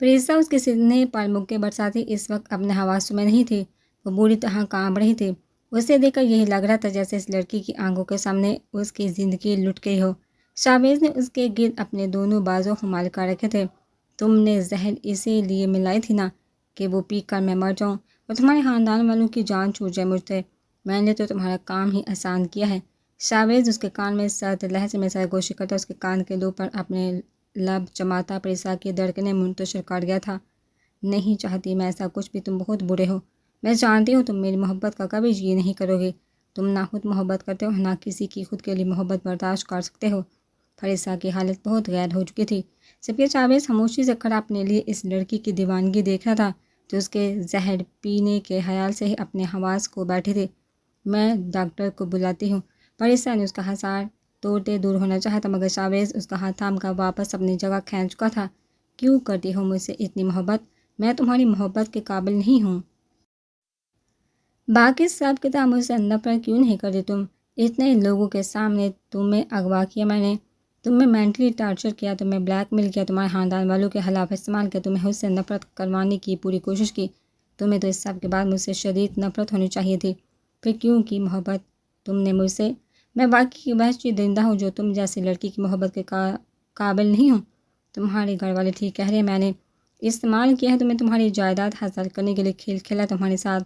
پریسا اس کے سینے پر مکے برساتی اس وقت اپنے حواسوں میں نہیں تھی۔ وہ بری طرح کانپ رہی تھی۔ اسے دیکھ کر یہی لگ رہا تھا جیسے اس لڑکی کی آنکھوں کے سامنے اس کی زندگی لٹ گئی ہو۔ شاویز نے اس کے گرد اپنے دونوں بازو حمال کر رکھے تھے۔ تم نے زہر اسی لیے ملائی تھی نا کہ وہ پی کر میں مر جاؤں اور تمہارے خاندان والوں کی جان چھوٹ جائے مجھ سے۔ میں نے تو تمہارا کام ہی آسان کیا ہے۔ شاویز اس کے کان میں سرد لہجے میں سرگوشی کرتا اس کے کان کے لوب پر اپنے لب جماتا پریسا کی دھڑکنیں منتشر کر گیا تھا۔ نہیں چاہتی میں ایسا کچھ بھی، تم بہت برے ہو۔ میں جانتی ہوں تم میری محبت کا کبھی جی نہیں کرو گے۔ تم نہ خود محبت کرتے ہو، نہ کسی کی خود کے لیے محبت برداشت کر سکتے ہو۔ پریسا کی حالت بہت غیر ہو چکی تھی، جبکہ شاویز خاموشی سے کھڑا اپنے لیے اس لڑکی کی دیوانگی دیکھ رہا تھا جو اس کے زہر پینے کے خیال سے ہی اپنے حواس کو بیٹھی تھی۔ میں ڈاکٹر کو بلاتی ہوں۔ پریسا نے اس کا حصار توڑتے دور ہونا چاہا تھا، مگر شاویز اس کا ہاتھ تھام کر واپس اپنی جگہ کھینچ چکا تھا۔ کیوں کرتی ہو مجھ سے اتنی محبت؟ میں تمہاری محبت کے قابل نہیں ہوں۔ باقی سب کی طرح مجھ سے نفرت کیوں نہیں کرتی تم؟ اتنے لوگوں کے سامنے تمہیں اغوا کیا میں نے، تمہیں مینٹلی ٹارچر کیا، تمہیں بلیک میل کیا، تمہارے خاندان والوں کے خلاف استعمال کیا، تمہیں مجھ سے نفرت کروانے کی پوری کوشش کی۔ تمہیں تو اس سب کے بعد مجھ سے شدید نفرت ہونی چاہیے تھی۔ پھر کیوں کی محبت تم نے مجھ سے؟ میں واقعی وحشی درندہ ہوں جو تم جیسی لڑکی کی محبت کے قابل نہیں ہوں۔ تمہارے گھر والے ٹھیک کہہ رہے ہیں، میں نے استعمال کیا ہے تمہیں، تمہاری جائیداد حاصل کرنے کے لیے کھیل کھیلا تمہارے ساتھ۔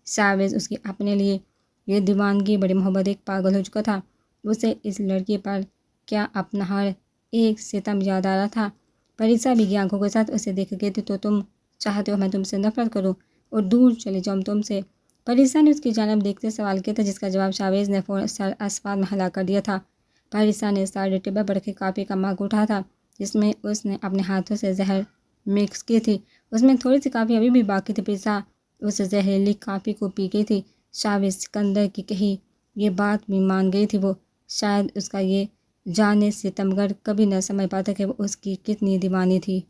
شاویز اس کی اپنے لیے یہ دیوانگی بڑی محبت ایک پاگل ہو چکا تھا۔ اسے اس لڑکی پر کیا اپنا ہر ایک ستم یاد آ رہا تھا۔ پریسا بھی آنکھوں کے ساتھ اسے دیکھ گئی تھی۔ تو تم چاہتے ہو میں تم سے نفرت کروں اور دور چلی جاؤں تم سے؟ پریسا نے اس کی جانب دیکھتے سوال کیا تھا، جس کا جواب شاویز نے فوراً سر اسفاد میں ہلا کر دیا تھا۔ پریسا نے سارے ٹیبل پر رکھے کافی کا مگ اٹھا تھا جس میں اس نے اپنے ہاتھوں سے زہر مکس کی تھی۔ اس میں تھوڑی سی کافی ابھی بھی باقی تھی۔ پریسا اس زہریلی کافی کو پی گئی تھی۔ شاویز سکندر کی کہی یہ بات بھی مان گئی تھی۔ وہ شاید اس کا یہ جانے ستمگر کبھی نہ سمجھ پاتا کہ وہ اس کی کتنی دیوانی تھی۔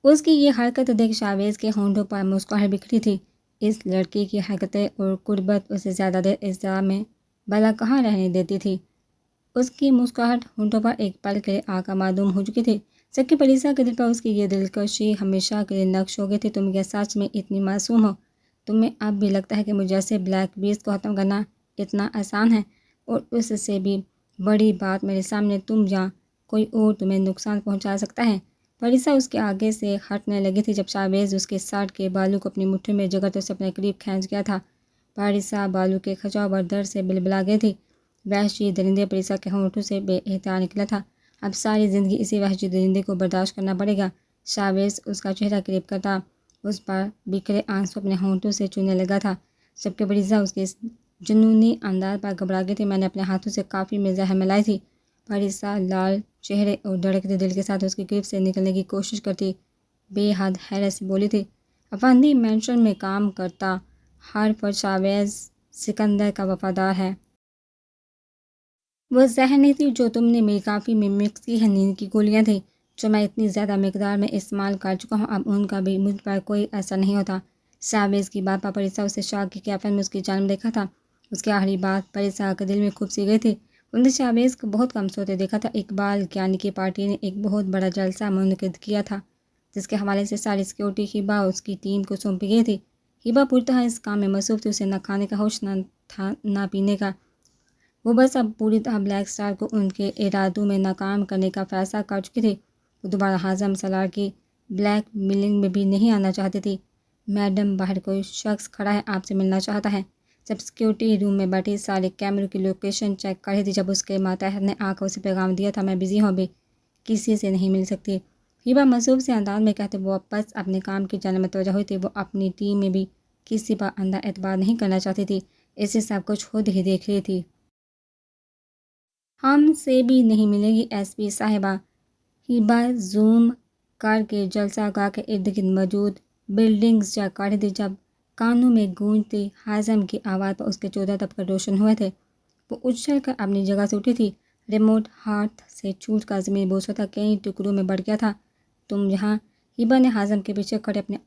اس کی یہ حرکت دیکھ شاویز کے ہونٹوں پر مسکراہٹ بکھری تھی۔ اس لڑکی کی حرکتیں اور قربت اسے زیادہ دیر اضطراب میں بلا کہاں رہنے دیتی تھی۔ اس کی مسکراہٹ ہونٹوں پر ایک پل کے لیے آ کر معدوم ہو چکی تھی، جبکہ پریسا کے دل پر اس کی یہ دلکشی ہمیشہ کے لیے نقش ہو گئی تھی۔ تم کیا سچ میں اتنی معصوم ہو؟ تمہیں اب بھی لگتا ہے کہ مجھ جیسے بلیک بیسٹ کو ختم کرنا اتنا آسان ہے؟ اور اس سے بھی بڑی بات، میرے سامنے تم یا کوئی اور تمہیں نقصان پہنچا سکتا ہے۔ پریسا اس کے آگے سے ہٹنے لگی تھی جب شاویز اس کے ساٹھ کے بالوں کو اپنی مٹھی میں جگڑتے اسے اپنے قریب کھینچ گیا تھا۔ پریسا بالوں کے کھچاؤ پر درد سے بلبلا گئی تھی۔ وحشی درندے پریسا کے ہونٹوں سے بے اختیار نکلا تھا۔ اب ساری زندگی اسی وحشی درندے کو برداشت کرنا پڑے گا۔ شاویز اس کا چہرہ قریب کرتا اس پر بکھرے آنسو اپنے ہونٹوں سے چونے لگا تھا، جبکہ پریسا اس کے اس جنونی انداز پر گھبرا گئی تھی۔ میں نے اپنے ہاتھوں سے کافی میں زہر ملائی تھی۔ پریسا لال چہرے اور دھڑکتے دل کے ساتھ اس کی گرفت سے نکلنے کی کوشش کرتی بے حد حیرت سے بولی تھی۔ افندی مینشن میں کام کرتا ہر فرد شاویز سکندر کا وفادار ہے۔ وہ زہر نہیں تھی جو تم نے میری کافی میں مکس کی ہے، نیند کی گولیاں تھیں جو میں اتنی زیادہ مقدار میں استعمال کر چکا ہوں، اب ان کا بھی مجھ پر کوئی اثر نہیں ہوتا۔ شاویز کی بات پر پریسا اسے شاک کی کیفیت میں اس کی جانب دیکھا تھا۔ اس کی آخری بات پریسا کے دل میں خوب سی گئی تھی۔ انہوں نے شاویز کو بہت کم سوتے دیکھا تھا۔ اقبال گیانی کی پارٹی نے ایک بہت بڑا جلسہ منعقد کیا تھا جس کے حوالے سے ساری سیکیورٹی ہبا اس کی ٹیم کو سونپی گئی تھی۔ ہبا پوری طرح اس کام میں مصروف تھی، اسے نہ کھانے کا ہوش نہ تھا نہ پینے کا۔ وہ بس اب پوری طرح بلیک اسٹار کو ان کے ارادوں میں ناکام کرنے کا فیصلہ کر چکی تھی۔ وہ دوبارہ ہاضم سالار کی بلیک میلنگ میں بھی نہیں آنا چاہتی تھی۔ میڈم، باہر کوئی شخص کھڑا ہے، آپ سے ملنا چاہتا ہے۔ جب سیکیورٹی روم میں بیٹھی سارے کیمروں کی لوکیشن چیک کر رہی تھی، جب اس کے ماتحت نے آ کر اسے پیغام دیا تھا میں بزی ہوں، ابھی کسی سے نہیں مل سکتی، ہبا مصروف سے انداز میں کہتے وہ بس اپنے کام کی جانب متوجہ ہوئی تھی۔ وہ اپنی ٹیم میں بھی کسی پر اندھا اعتبار نہیں کرنا چاہتی تھی، اسے سب کچھ خود ہی دیکھ رہی تھی۔ ہم سے بھی نہیں ملے گی ایس پی صاحبہ، ہبا زوم کر کے جلسہ گاہ کے ارد گرد موجود بلڈنگز چیک کر رہی تھی۔ جب کانوں میں گونجتی ہاضم کی آواز پر اس کے 14 طبقے روشن ہوئے تھے، وہ اچھل کر اپنی جگہ سے اٹھی تھی۔ ریموٹ ہاتھ سے چھوٹ کر زمین بوسا تھا، کئی ٹکڑوں میں بڑھ گیا تھا۔ تم یہاں؟ ہبا نے ہاضم کے پیچھے کھڑے اپنے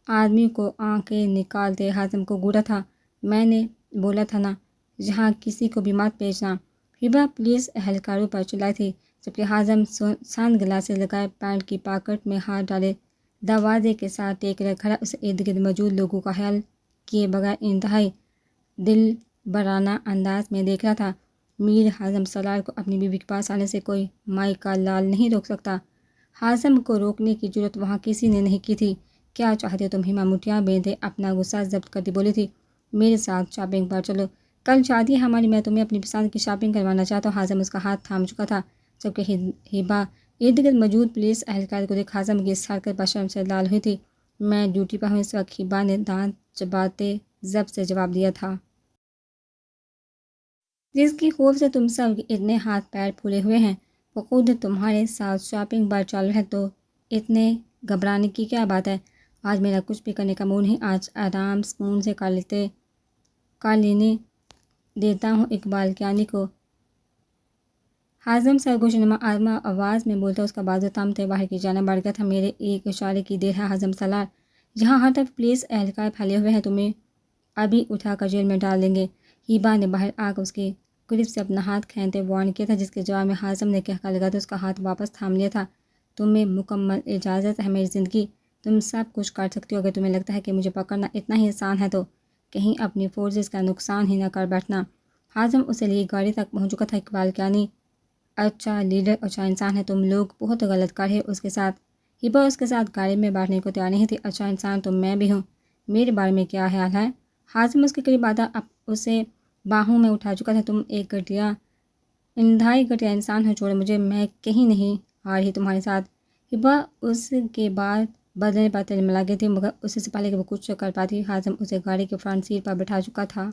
آدمی کو آنکھیں نکالتے ہاضم کو گھورا تھا۔ میں نے بولا تھا نا، یہاں کسی کو بھی مت بھیجنا، ہبا پولیس اہلکاروں پر چلائی تھی جبکہ حازم سان گلاسز لگائے پینٹ کی پاکٹ میں ہاتھ ڈالے دروازے کے ساتھ ٹیک رہ کھڑا اسے ارد گرد موجود لوگوں کا خیال کیے بغیر انتہائی دل برانہ انداز میں دیکھ رہا تھا۔ میر حازم سالار کو اپنی بیوی کے پاس آنے سے کوئی مائی کا لال نہیں روک سکتا۔ حازم کو روکنے کی جرت وہاں کسی نے نہیں کی تھی۔ کیا چاہتے تم؟ ہیما مٹھیاں بیندھے اپنا غصہ ضبط کرتی بولی تھی۔ میرے ساتھ شاپنگ پر چلو، کل شادی ہے ہماری، میں تمہیں اپنی پسند کی شاپنگ کروانا چاہتا ہوں۔ حازم اس کا ہاتھ تھام چکا تھا، جبکہ ہیبا ارد گرد موجود پولیس اہلکار کو دیکھ حازم کی اس حرکت پر شرم سے لال ہوئی تھی۔ میں ڈیوٹی پر ہوں اس وقت، ہیبا نے دانت چباتے ضبط سے جواب دیا تھا۔ جس کی خوف سے تم سب کے اتنے ہاتھ پیر پھولے ہوئے ہیں، وہ خود تمہارے ساتھ شاپنگ پر چل رہے تو اتنے گھبرانے کی کیا بات ہے؟ آج میرا کچھ بھی کرنے کا موڈ نہیں، آج آرام سکون سے کر لینے دیتا ہوں اقبال کیانی کو۔ حازم سرگوش نما آواز میں بولتا اس کا بازو تھامتے باہر کی جانب بڑھ گیا تھا۔ میرے ایک اشارے کی دیر ہے حازم سالار، جہاں ہر طرف پولیس اہلکار پھیلے ہوئے ہیں، تمہیں ابھی اٹھا کر جیل میں ڈال دیں گے۔ ہیبا نے باہر آ کر اس کی گرفت سے اپنا ہاتھ کھینچتے وارن کیا تھا، جس کے جواب میں حازم نے کہا لگاتے اس کا ہاتھ واپس تھام لیا تھا۔ تمہیں مکمل اجازت ہے میری زندگی، تم سب کچھ کر سکتی ہو۔ اگر تمہیں لگتا ہے کہ مجھے پکڑنا اتنا ہی آسان ہے تو کہیں اپنی فورسز کا نقصان ہی نہ کر بیٹھنا۔ حازم اسے لیے گاڑی تک پہنچ چکا تھا۔ اقبال کیانی اچھا لیڈر، اچھا انسان ہے، تم لوگ بہت غلط کر رہے اس کے ساتھ۔ ہیبا اس کے ساتھ گاڑی میں بیٹھنے کو تیار نہیں تھی۔ اچھا انسان تو میں بھی ہوں، میرے بارے میں کیا خیال ہے؟ حازم اس کے قریب آتا اب اسے باہوں میں اٹھا چکا تھا۔ تم ایک انتہائی گھٹیا انسان ہو، چھوڑو مجھے، میں کہیں نہیں آ رہی تمہارے ساتھ۔ ہیبا اس کے بعد بدلنے پر تلملا گئی تھی، مگر اس سے پہلے کہ وہ کچھ کر پاتی حازم اسے گاڑی کے فرنٹ سیٹ پر بٹھا چکا تھا۔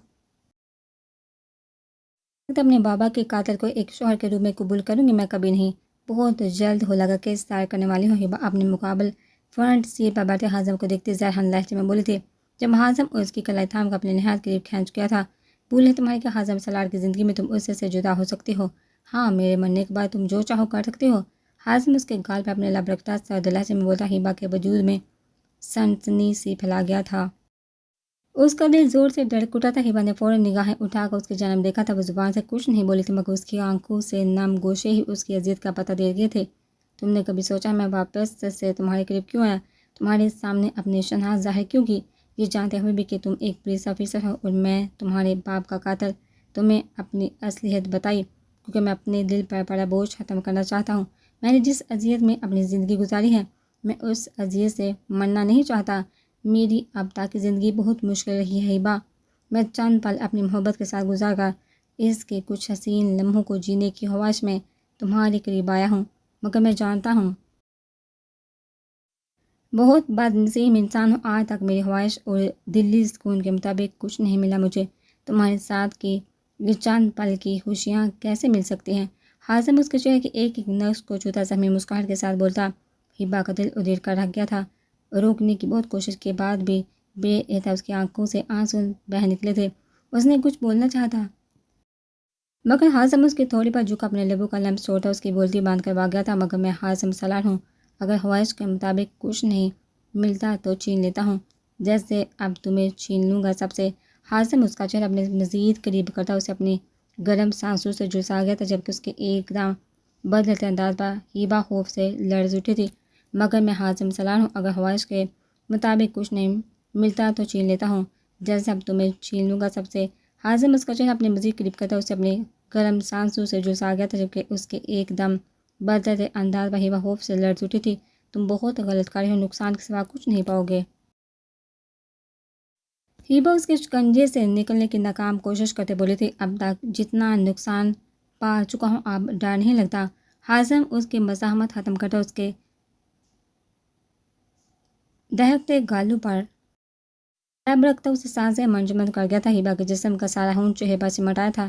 اپنے بابا کے قاتل کو ایک شوہر کے روپ میں قبول کروں گی میں کبھی نہیں، بہت جلد ہو لگا کیس دائر کرنے والی ہوں۔ ہیبا اپنے مقابل فرنٹ سیٹ پر بیٹھے حازم کو دیکھتے زہرہن لہجے میں بولی تھی۔ جب حازم اس کی کلائی تھام کر اپنے نہایت قریب کھینچ گیا تھا، بھول ہے تمہاری کہ حازم سالار کی زندگی میں تم اس سے جدا ہو سکتی ہو؟ ہاں، میرے مرنے کے بعد تم جو چاہو کر سکتے ہو۔ حازم اس کے گال پہ اپنے لب رکھتا سرد لہجے میں بولتا۔ ہیبا کے وجود میں سنسنی سی پھیلا گیا تھا، اس کا دل زور سے دھڑک اٹھا تھا۔ ہیبا نے فوراً نگاہیں اٹھا کر اس کی جانب دیکھا تھا۔ وہ زبان سے کچھ نہیں بولی تھی، مگر اس کی آنکھوں سے نم گوشے ہی اس کی اذیت کا پتہ دے گئے تھے۔ تم نے کبھی سوچا میں واپس سے تمہارے قریب کیوں آیا، تمہارے سامنے اپنی شناخت ظاہر کیوں کی، یہ جانتے ہوئے بھی کہ تم ایک پولیس آفیسر ہو اور میں تمہارے باپ کا قاتل؟ تمہیں اپنی اصلیت بتائی کیونکہ میں اپنے دل پر پڑا بوجھ ختم کرنا چاہتا ہوں۔ میں نے جس اذیت میں اپنی زندگی گزاری ہے، میں اس اذیت سے مرنا نہیں چاہتا۔ میری اب تک کی زندگی بہت مشکل رہی ہے ہیبا، میں چند پل اپنی محبت کے ساتھ گزار کر اس کے کچھ حسین لمحوں کو جینے کی خواہش میں تمہارے قریب آیا ہوں، مگر میں جانتا ہوں بہت بد نصیب انسان ہوں۔ آج تک میری خواہش اور دلی سکون کے مطابق کچھ نہیں ملا مجھے، تمہارے ساتھ کی یہ چند پل کی خوشیاں کیسے مل سکتی ہیں؟ حازم اس کے چہرے کے ایک ایک نقش کو چھوتا زخمی مسکراہٹ کے ساتھ بولتا۔ ہیبا کا دل ادھیڑ کر رکھ گیا تھا، روکنے کی بہت کوشش کے بعد بھی بے احتیاط اس کی آنکھوں سے آنسو بہہ نکلے تھے۔ اس نے کچھ بولنا چاہتا مگر حازم اس کی تھوڑی پر جھکا اپنے لبوں کا لمس چھوڑتا اس کی بولتی بند کروا گیا تھا۔ مگر میں حازم سالار ہوں، اگر خواہش کے مطابق کچھ نہیں ملتا تو چھین لیتا ہوں، جیسے اب تمہیں چھین لوں گا سب سے۔ حازم اس کا چہرہ اپنے مزید قریب کرتا اسے اپنی گرم سانسوں سے جھلسا گیا تھا، جبکہ اس کے ایک دم بدلتے انداز پر ہیبا خوف سے لرز اٹھی تھی۔ مگر میں حازم سالار ہوں، اگر خواہش کے مطابق کچھ نہیں ملتا تو چھین لیتا ہوں، جیسے اب تمہیں چھین لوں گا سب سے۔ حازم اس کا چہرہ اپنے مزید قریب کرتا اسے اپنی گرم سانسوں سے جھلسا گیا تھا، جبکہ اس کے ایک دم بدلتے انداز پر ہیبا خوف سے لرز اٹھی تھی۔ تم بہت غلط کر رہے ہو، نقصان کے سوا کچھ نہیں پاؤ گے۔ ہیبا اس کے شکنجے سے نکلنے کی ناکام کوشش کرتے بولی تھی۔ اب تک جتنا نقصان پا چکا ہوں اب ڈر نہیں لگتا۔ حازم اس کی مزاحمت ختم کرتا اس کے دہکتے گالوں پر لب رکھتا اسے سانسیں منجمد کر گیا تھا۔ ہیبا کے جسم کا سارا خون چہرے پر سمٹ آیا تھا،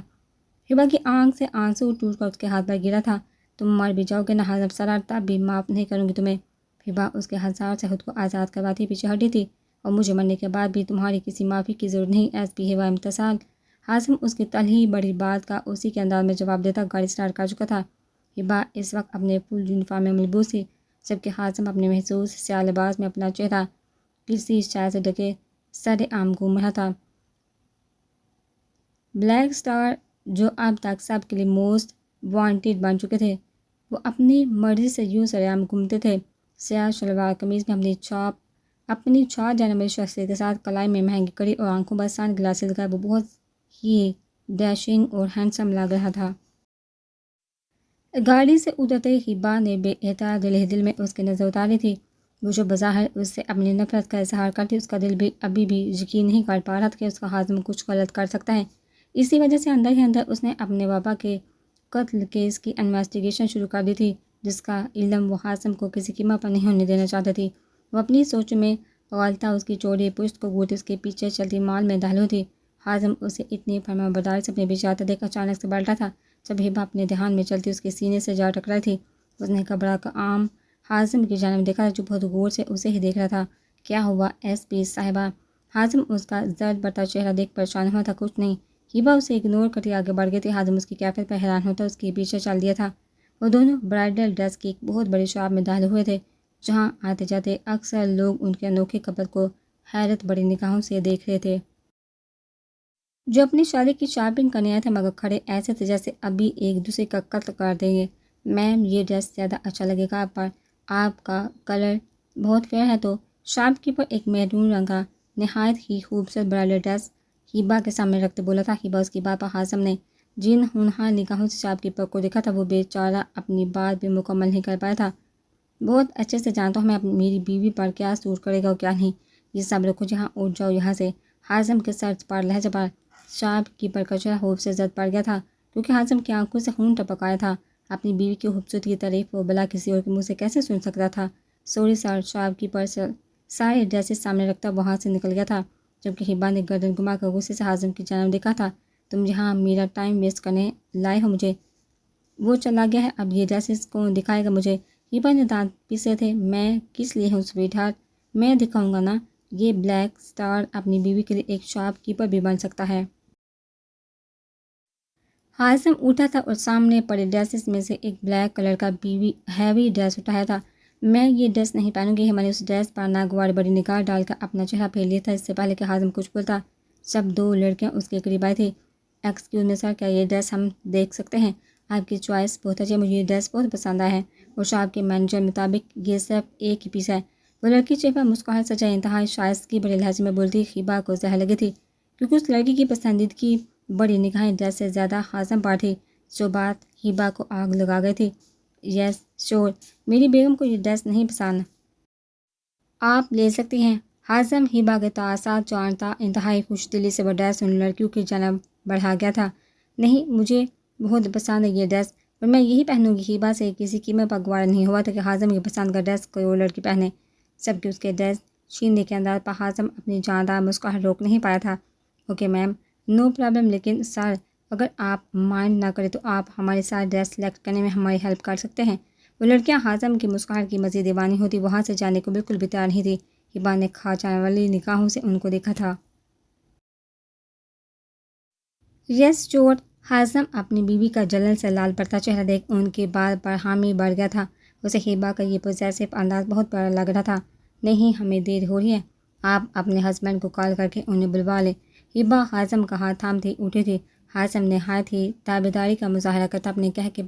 ہیبا کی آنکھ سے آنسو ٹوٹ کر اس کے ہاتھ پر گرا تھا۔ تم مر بھی جاؤ گے نا حازم سالار، تب بھی معاف نہیں کروں گی تمہیں۔ ہیبا اس کے ہتھیار سے خود کو آزاد کرواتی پیچھے ہٹی تھی۔ اور مجھے مرنے کے بعد بھی تمہاری کسی معافی کی ضرورت نہیں ایس پی ہیبا امتسال۔ حازم اس کی تلخی بڑی بات کا اسی کے انداز میں جواب دیتا گاڑی سٹارٹ کر چکا تھا۔ ہیبا اس وقت اپنے فل یونیفارم میں ملبوس تھی، جبکہ حازم اپنے محسوس سیاہ لباس میں اپنا چہرہ کسی شے سے ڈھکے سر عام گھوم رہا تھا۔ بلیک سٹار جو اب تک سب کے لیے موسٹ وانٹڈ بن چکے تھے، وہ اپنی مرضی سے یوں سریعام گھومتے تھے، سیاہ شلوار قمیض میں اپنی چار جانبی شخصیت کے ساتھ کلائی میں مہنگی کڑی اور آنکھوں پر سن گلاسز لگائے وہ بہت ہی ڈیشنگ اور ہینڈسم لگ رہا تھا۔ گاڑی سے اترتے ہی با نے بے احتیاط دل میں اس کی نظر اتاری تھی۔ وہ جو بظاہر اس سے اپنی نفرت کا اظہار کرتی، اس کا دل بھی ابھی بھی یقین نہیں کر پا رہا تھا کہ اس کا ہاضم کچھ غلط کر سکتا ہے۔ اسی وجہ سے اندر ہی اندر اس نے اپنے بابا کے قتل کیس کی انویسٹیگیشن شروع کر دی تھی، جس کا علم وہ ہاضم کو کسی قیمت پر نہیں ہونے دینا چاہتی تھی۔ وہ اپنی سوچ میں غالطہ اس کی چوڑی پشت کو گھوٹے اس کے پیچھے چلتی مال میں دہلو تھی۔ ہاضم اسے اتنی فرما برداری سے اپنے پیچھے آتا دیکھ اچانک سے پلٹا تھا، جب ہبا اپنے دھیان میں چلتی اس کے سینے سے جا ٹکرائی تھی۔ اس نے گھبرا کر عام ہاضم کی جانب دیکھا جو بہت غور سے اسے ہی دیکھ رہا تھا۔ کیا ہوا ایس پی صاحبہ؟ ہاضم اس کا زرد برتا چہرہ دیکھ پریشان ہوا تھا۔ کچھ نہیں۔ ہبا اسے اگنور کرتی آگے بڑھ گئی تھی۔ ہاضم اس کی کیفیت پر حیران ہوتا اس کے پیچھے چل دیا تھا۔ وہ دونوں برائڈل ڈریس کی ایک بہت بڑی شاپ میں داخل ہوئے تھے، جہاں آتے جاتے اکثر لوگ ان کے انوکھے کپل کو حیرت بڑی نگاہوں سے دیکھ رہے تھے۔ جو اپنی شادی کی شاپنگ کرنے آئے تھے مگر کھڑے ایسے تھے جیسے ابھی ایک دوسرے کا قتل کر دیں گے۔ میم یہ ڈریس زیادہ اچھا لگے گا آپ پر، آپ کا کلر بہت فیئر ہے تو۔ شاپ کیپر ایک میرون رنگ کا نہایت ہی خوبصورت برائڈل ڈریس ہبا کے سامنے رکھتے بولا تھا۔ ہبا اس کی بات پر ہاضم نے جن ہونہار نگاہوں سے شاپ کیپر کو دیکھا تھا وہ بیچارہ اپنی بات بھی مکمل نہیں کر پایا تھا۔ بہت اچھے سے جانتا ہوں میں میری بیوی پر کیا سوٹ کرے گا اور کیا نہیں۔ یہ سب رکھو جہاں اٹھ جاؤ یہاں سے۔ ہاضم کے سرد پر لہجے پر شاپ کیپر کا چہرہ خوف سے زد پڑ گیا تھا، کیونکہ ہاضم کی آنکھوں سے خون ٹپک آیا تھا۔ اپنی بیوی کی خوبصورتی کی تعریف وہ بلا کسی اور کے منہ سے کیسے سن سکتا تھا؟ سوری سر، شاپ کیپر سارے ڈریسز سامنے رکھتا وہاں سے نکل گیا تھا، جبکہ ہبا نے گردن گھما کر غصے سے ہاضم کی جانب دیکھا تھا۔ تم یہاں میرا ٹائم ویسٹ کرنے لائے ہو مجھے؟ وہ چلا گیا ہے، اب یہ ڈریسز کون دکھائے گا مجھے؟ ہبا نے دانت پیسے تھے۔ میں کس لیے ہوں سویٹ ہارٹ، میں دکھاؤں گا نا۔ یہ بلیک سٹار اپنی بیوی کے لیے ایک شاپ کیپر بھی بن سکتا ہے۔ ہاضم اٹھا تھا اور سامنے پڑے ڈریسز میں سے ایک بلیک کلر کا ہیوی ڈریس اٹھایا تھا۔ میں یہ ڈریس نہیں پہنوں گی۔ ہماری اس ڈریس پر ناگوار بڑی نگاہ ڈال کر اپنا چہرہ پھیر لیا تھا اس سے پہلے کہ ہاضم کچھ بولتا۔ جب دو لڑکیاں اس کے قریب آئی تھی۔ ایکسکیوز می سر، کیا یہ ڈریس ہم دیکھ سکتے ہیں؟ آپ کی چوائس بہت اچھی ہے، مجھے یہ ڈریس بہت پسند آیا ہے، اور شاپ کے مینیجر مطابق یہ صرف ایک ہی پیس ہے۔ وہ لڑکی چہرے پر مسکراہٹ سجائے انتہائی شائستگی بڑے لہجے میں بولتی ہبا کو زہر لگی تھی، کیونکہ اس لڑکی کی پسندیدگی بڑی نگاہیں ڈریس سے زیادہ ہاضم پر تھی، جو بات ہبا کو آگ لگا گئی تھی۔ یس شور، میری بیگم کو یہ ڈریس نہیں پسند، آپ لے سکتی ہیں۔ ہاضم ہبا کے تاثرات جانتا انتہائی خوش دلی سے وہ ڈریس ان لڑکیوں کی جانب بڑھا گیا تھا۔ نہیں، مجھے بہت پسند ہے یہ ڈریس، اور میں یہی پہنوں گی۔ ہبا سے کسی قیمت پر گوارا نہیں ہوا تھا کہ ہاضم کی پسند کا ڈریس کوئی اور لڑکی پہنے، جبکہ اس کے ڈریس چھیننے کے انداز پر ہاضم اپنی جاندار مسکراہٹ روک نہیں پایا تھا۔ اوکے میم، نو پرابلم، لیکن سر اگر آپ مائنڈ نہ کریں تو آپ ہمارے ساتھ ڈریس سلیکٹ کرنے میں ہماری ہیلپ کر سکتے ہیں۔ وہ لڑکیاں ہاضم کی مسکراہٹ کی مزید دیوانی ہوتی وہاں سے جانے کو بالکل بھی تیار نہیں تھی۔ ہبا نے کھا جانے والی نگاہوں سے ان کو دیکھا تھا۔ یس چوٹ، ہاضم اپنی بیوی کا جلن سے لال پڑتا چہرہ دیکھ ان کے بات پر حامی بڑھ گیا تھا۔ اسے ہبا کا یہ پوزیسو انداز بہت پیارا لگ رہا تھا۔ نہیں، ہمیں دیر ہو رہی ہے، آپ اپنے ہسبینڈ کو کال کر کے انہیں بلوا لیں۔ ہبا ہاضم کا ہاتھ تھامتی اٹھی تھی۔ ہاضم نہایت ہی تابعداری کا مظاہرہ کرتا اپنے کہہ کے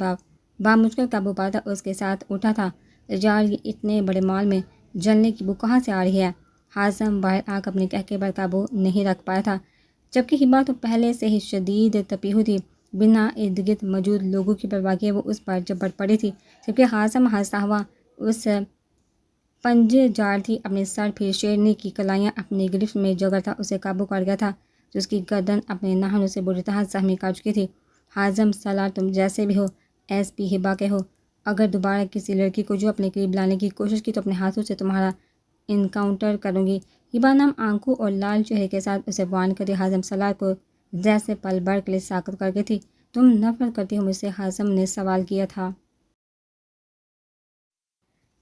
بامشکل قابو پاتا اس کے ساتھ اٹھا تھا۔ یار، یہ اتنے بڑے مال میں جلنے کی بو کہاں سے آ رہی ہے؟ ہاضم باہر آ کر اپنے کہہ کے پر قابو نہیں رکھ پایا تھا، جبکہ ہبا تو پہلے سے ہی شدید تپی ہوئی تھی۔ بنا ارد گرد موجود لوگوں کی پرواہ کیے وہ اس پر جبڑ پڑی تھی، جبکہ ہاضم ہنستا ہوا اس پنجے جار تھی۔ اپنے سر پھر شیرنی کی کلائیاں اپنی گرفت میں جگر تھا اسے قابو کر گیا تھا، جو اس کی گردن اپنے ناخنوں سے بری طرح زخمی کر چکی تھی۔ ہاضم سالار، تم جیسے بھی ہو ایس پی ہبا کے ہو، اگر دوبارہ کسی لڑکی کو جو اپنے قریب لانے کی کوشش کی تو اپنے ہاتھوں سے تمہارا انکاؤنٹر کروں گی۔ ہبا نم آنکھوں اور لال چہرے کے ساتھ اسے وارن کرتی ہاضم سالار کو جیسے پل بھر کے لیے ساکت کر گئی تھی۔ تم نفرت کرتی ہو مجھ سے؟ ہاضم نے سوال کیا تھا۔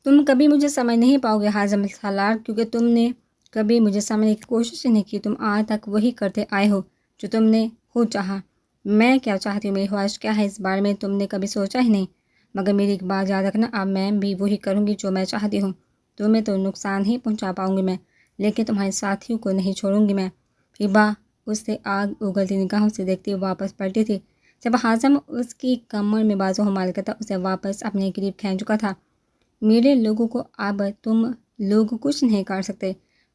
تم کبھی مجھے سمجھ نہیں پاؤ گے ہاضم سالار، کیونکہ تم نے کبھی مجھے سمجھنے کی کوشش ہی نہیں کی۔ تم آج تک وہی کرتے آئے ہو جو تم نے خود چاہا۔ میں کیا چاہتی ہوں، میری خواہش کیا ہے، اس بارے میں تم نے کبھی سوچا ہی نہیں۔ مگر میری ایک بات یاد رکھنا، اب میں بھی وہی کروں گی جو میں چاہتی ہوں۔ تمہیں تو نقصان ہی پہنچا پاؤں گی میں، لیکن تمہارے ساتھیوں کو نہیں چھوڑوں گی میں۔ ہبا اس سے آگ اگلتی نگاہوں سے دیکھتی واپس پلٹی تھی۔ جب حازم اس کی کمر میں بازو مالکتا اسے واپس اپنے قریب کھینچ چکا تھا۔ میرے لوگوں کو اب تم لوگ کچھ نہیں کر سکتے،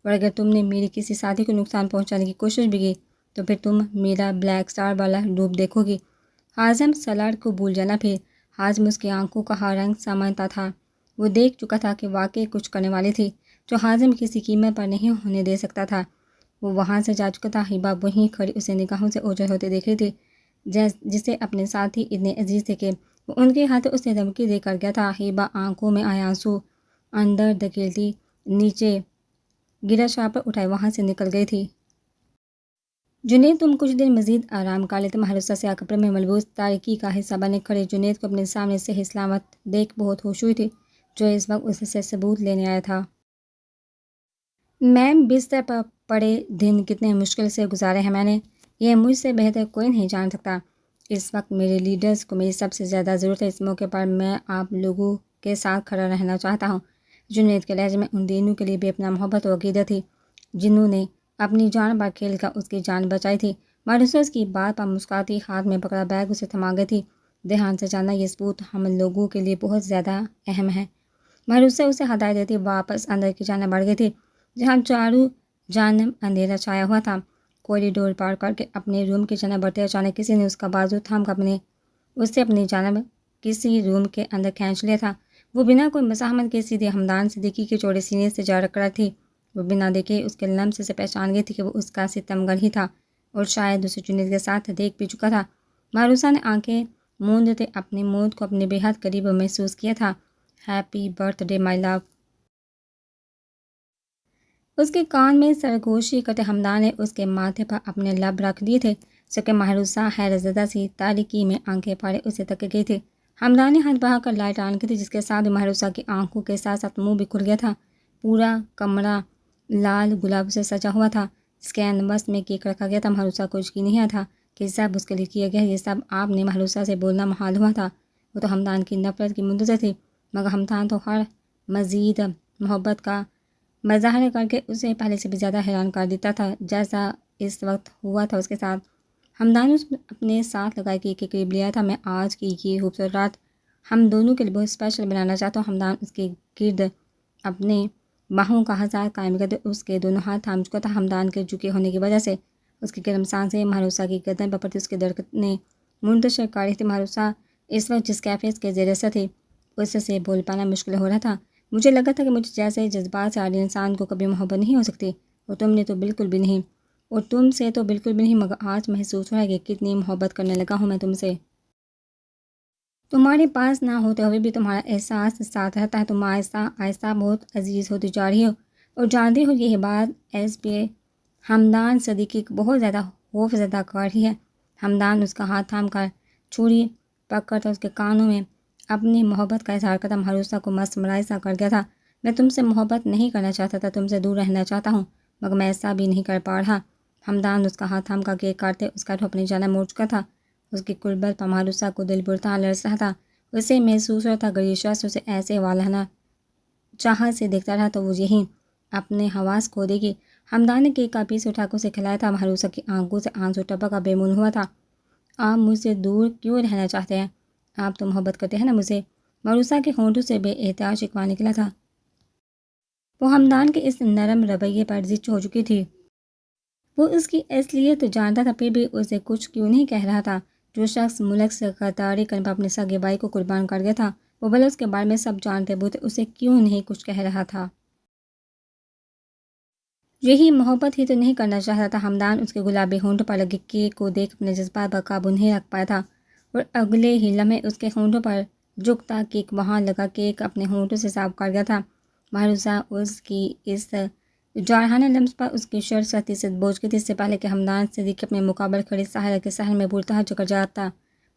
اور اگر تم نے میری کسی ساتھی کو نقصان پہنچانے کی کوشش بھی کی تو پھر تم میرا بلیک سٹار والا روپ دیکھو گی۔ حازم سلاڈ کو بھول جانا پھر حازم اس کی آنکھوں کا ہر رنگ سمجھتا تھا۔ وہ دیکھ چکا تھا کہ واقعی کچھ کرنے والی تھی جو حازم کسی قیمت پر نہیں ہونے دے سکتا تھا۔ وہ وہاں سے جا چکا تھا۔ ہبا وہیں کھڑی اسے نگاہوں سے اوجھل ہوتے دیکھ رہی تھی، جسے اپنے ساتھی اتنے عزیز تھے کہ وہ ان کے ہاتھ اسے دھمکی دے کر گیا تھا۔ ہبا آنکھوں میں آئے آنسو اندر دھکیلتی نیچے گرا شاہ پر اٹھائے وہاں سے نکل گئی تھی۔ جنید تم کچھ دیر مزید آرام کر لیتے۔ مہروسہ سیاہ کپڑے میں ملبوس تاریکی کا حصہ بنے کھڑے جنید کو اپنے سامنے صحیح سلامت دیکھ بہت خوش ہوئی تھی، جو اس وقت اس سے ثبوت لینے آیا تھا۔ میم بستر پر پڑے دن کتنے مشکل سے گزارے ہیں میں نے، یہ مجھ سے بہتر کوئی نہیں جان سکتا۔ اس وقت میرے لیڈرز کو میری سب سے زیادہ ضرورت ہے۔ اس موقع پر میں آپ لوگوں کے ساتھ کھڑا رہنا چاہتا ہوں۔ جنید کے لہجے میں ان دینوں کے لیے بے پناہ محبت اور عقیدت تھی جنہوں نے اپنی جان پر کھیل کر اس کی جان بچائی تھی۔ مہروسہ اس کی بات پر مسکراتی ہاتھ میں پکڑا بیگ اسے تھما گئی تھی۔ دھیان سے جاننا یہ ثبوت ہم لوگوں کے لیے بہت زیادہ اہم ہے۔ مہروسہ اسے ہدایت دیتی واپس اندر کی جانب بڑھ گئی تھی، جہاں چاروں جانب اندھیرا چھایا ہوا تھا۔ کوریڈور پار کر کے اپنے روم کی جانب بڑھتے اچانک کسی نے اس کا بازو تھام کر اسے اپنی جانب کسی روم کے اندر کھینچ لیا تھا۔ وہ بنا کوئی مزاحمت کے سیدھے حمدان صدیقی کے چوڑے سینے سے جا ٹکرا تھی۔ وہ بنا دیکھے اس کے لمس سے پہچان گئی تھی کہ وہ اس کا ستمگر ہی تھا، اور شاید اسے جنید کے ساتھ دیکھ بھی چکا تھا۔ مہروسہ نے آنکھیں موندتے اپنی موت کو اپنے بے حد قریب محسوس کیا تھا۔ ہیپی برتھ ڈے مائی لو۔ اس کے کان میں سرگوشی کرتے حمدان نے اس کے ماتھے پر اپنے لب رکھ دیے تھے، جبکہ مہروسہ حیرت زدہ سی تاریکی میں آنکھیں پھاڑے اسے تک گئی تھی۔ حمدان نے ہاتھ بڑھا کر لائٹ آن کی تھی، جس کے ساتھ مہروسہ کی آنکھوں کے ساتھ ساتھ منہ بھی کھل گیا تھا۔ پورا کمرہ لال گلاب سے سجا ہوا تھا، جس کے انوس میں کیک رکھا گیا تھا۔ مہروسہ کو یقین نہیں آیا تھا کہ سب اس کے لیے کیا گیا ہے۔ یہ سب آپ نے مہروسہ سے بولنا محال ہوا تھا۔ وہ تو حمدان کی نفرت کی منتظر تھی، مگر حمدان تو ہر مزید محبت کا مظاہرہ کر کے اسے پہلے سے بھی زیادہ حیران کر دیتا تھا، جیسا اس وقت ہوا تھا اس کے ساتھ۔ حمدان اس اپنے ساتھ لگائے کیک کے قریب لیا تھا۔ میں آج کی یہ خوبصورت رات ہم دونوں کے لیے بہت اسپیشل بنانا چاہتا ہوں۔ حمدان اس کے گرد اپنے باہوں کا ہزار قائم کرتے اس کے دونوں ہاتھ تھام چکا تھا۔ حمدان کے جھکے ہونے کی وجہ سے اس کی گرم سانسیں مہروسہ کی گردن پر پڑتی اس کے دھڑکنیں منتشر کر رہی تھی۔ مہروسہ اس وقت جس کیفیت کے زیر اثر تھی اس سے بول پانا مشکل ہو رہا تھا۔ مجھے لگا تھا کہ مجھ جیسے جذبات سے عاری انسان کو کبھی محبت نہیں ہو سکتی، اور تم نے تو بالکل بھی نہیں، اور تم سے تو بالکل بھی نہیں، مگر آج محسوس ہو رہا ہے کہ کتنی محبت کرنے لگا ہوں میں تم سے۔ تمہارے پاس نہ ہوتے ہوئے بھی تمہارا احساس ساتھ رہتا ہے۔ تم آہستہ آہستہ بہت عزیز ہوتی جا رہی ہو، اور جانتے ہو یہ بات ایس پی حمدان صدیقی کو بہت زیادہ خوف زدہ کر رہی ہے۔ حمدان اس کا ہاتھ تھام کر چھری پکڑ کر اس کے کانوں میں اپنی محبت کا اظہار کرتا مہروسہ کو مسمرائی سا کر گیا تھا۔ میں تم سے محبت نہیں کرنا چاہتا تھا، تم سے دور رہنا چاہتا ہوں، مگر میں ایسا بھی نہیں کر پا رہا۔ حمدان اس کا ہاتھ تھام کر کیک کاٹتے اس کا رخ اپنی جانب موڑ چکا تھا۔ اس کی قربت پر مہروسہ کو دل برتا لرز رہا تھا۔ اسے محسوس ہو رہا تھا اگر یہ شخص اسے ایسے والہانہ چاہت سے دیکھتا رہا تو وہ یہی اپنے حواس کھو دے گی۔ حمدان نے کیک کا پیس اٹھا کر اسے کھلایا تھا۔ مہروسہ کی آنکھوں سے آنسو ٹپک کر بے مون ہوا تھا۔ آپ مجھ سے دور کیوں رہنا چاہتے ہیں؟ آپ تو محبت کرتے ہیں نا مجھ سے؟ مہروسہ کے ہونٹوں سے بے احتیاط شکوہ نکلا تھا۔ وہ حمدان کے اس نرم رویے پر زچ ہو چکی تھی۔ وہ اس کی اصلیت جانتا تھا، پھر بھی اسے کچھ کیوں نہیں کہہ رہا تھا۔ جو شخص ملک سے غداری کرنے پر اپنے سگے بھائی کو قربان کر گیا تھا، وہ بھلے اس کے بارے میں سب جانتے ہوئے اسے کیوں نہیں کچھ کہہ رہا تھا؟ یہی محبت ہی تو نہیں کرنا چاہتا تھا۔ حمدان اس کے گلابی ہونٹوں پر لگے کیک کو دیکھ اپنے جذبات پر قابو نہیں رکھ پایا تھا، اور اگلے ہی لمحے اس کے ہونٹوں پر جھکتا کیک وہاں لگا کیک اپنے ہونٹوں سے صاف کر گیا تھا۔ مہروسہ اس کی اس جارحانہ لمس پر اس کی شرط سختی سے بوجھ گئی تھی۔ اس سے پہلے کہ حمدان صدیقی اپنے مقابل کھڑی ساحرہ کے صحن میں پرتاحا چکر جاتا،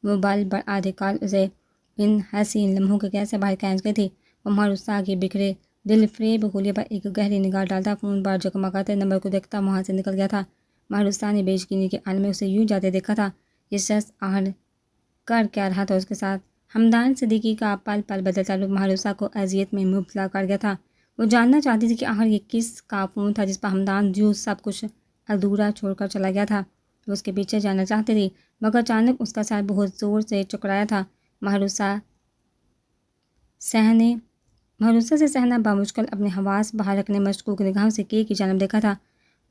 وہ بال بر آدھے کال اسے ان حسین لمحوں کے کیسے باہر کھینچ گئی تھی۔ وہ مہروسہ کے بکھرے دل فریب حلیے پر ایک گہری نگاہ ڈالتا، فون پر جگمگاتے نمبر کو دیکھتا وہاں سے نکل گیا تھا۔ مہروسہ نے بے یقینی کے عالم میں اسے یوں جاتے دیکھا تھا۔ یہ شخص آخر کر کیا رہا تھا اس کے ساتھ؟ حمدان صدیقی کا پل پل بدلتا روپ مہروسہ کو اذیت میں مبتلا کر گیا تھا۔ وہ جاننا چاہتی تھی کہ آخر یہ کس کا فون تھا جس پر حمدان یوں سب کچھ ادھورا چھوڑ کر چلا گیا تھا۔ وہ اس کے پیچھے جانا چاہتی تھی، مگر اچانک اس کا سر بہت زور سے ٹکرایا تھا۔ مہروسہ سے سہنا بامشکل اپنے حواس باہر رکھنے مشکوک نگاہوں سے کیک کی جانب دیکھا تھا۔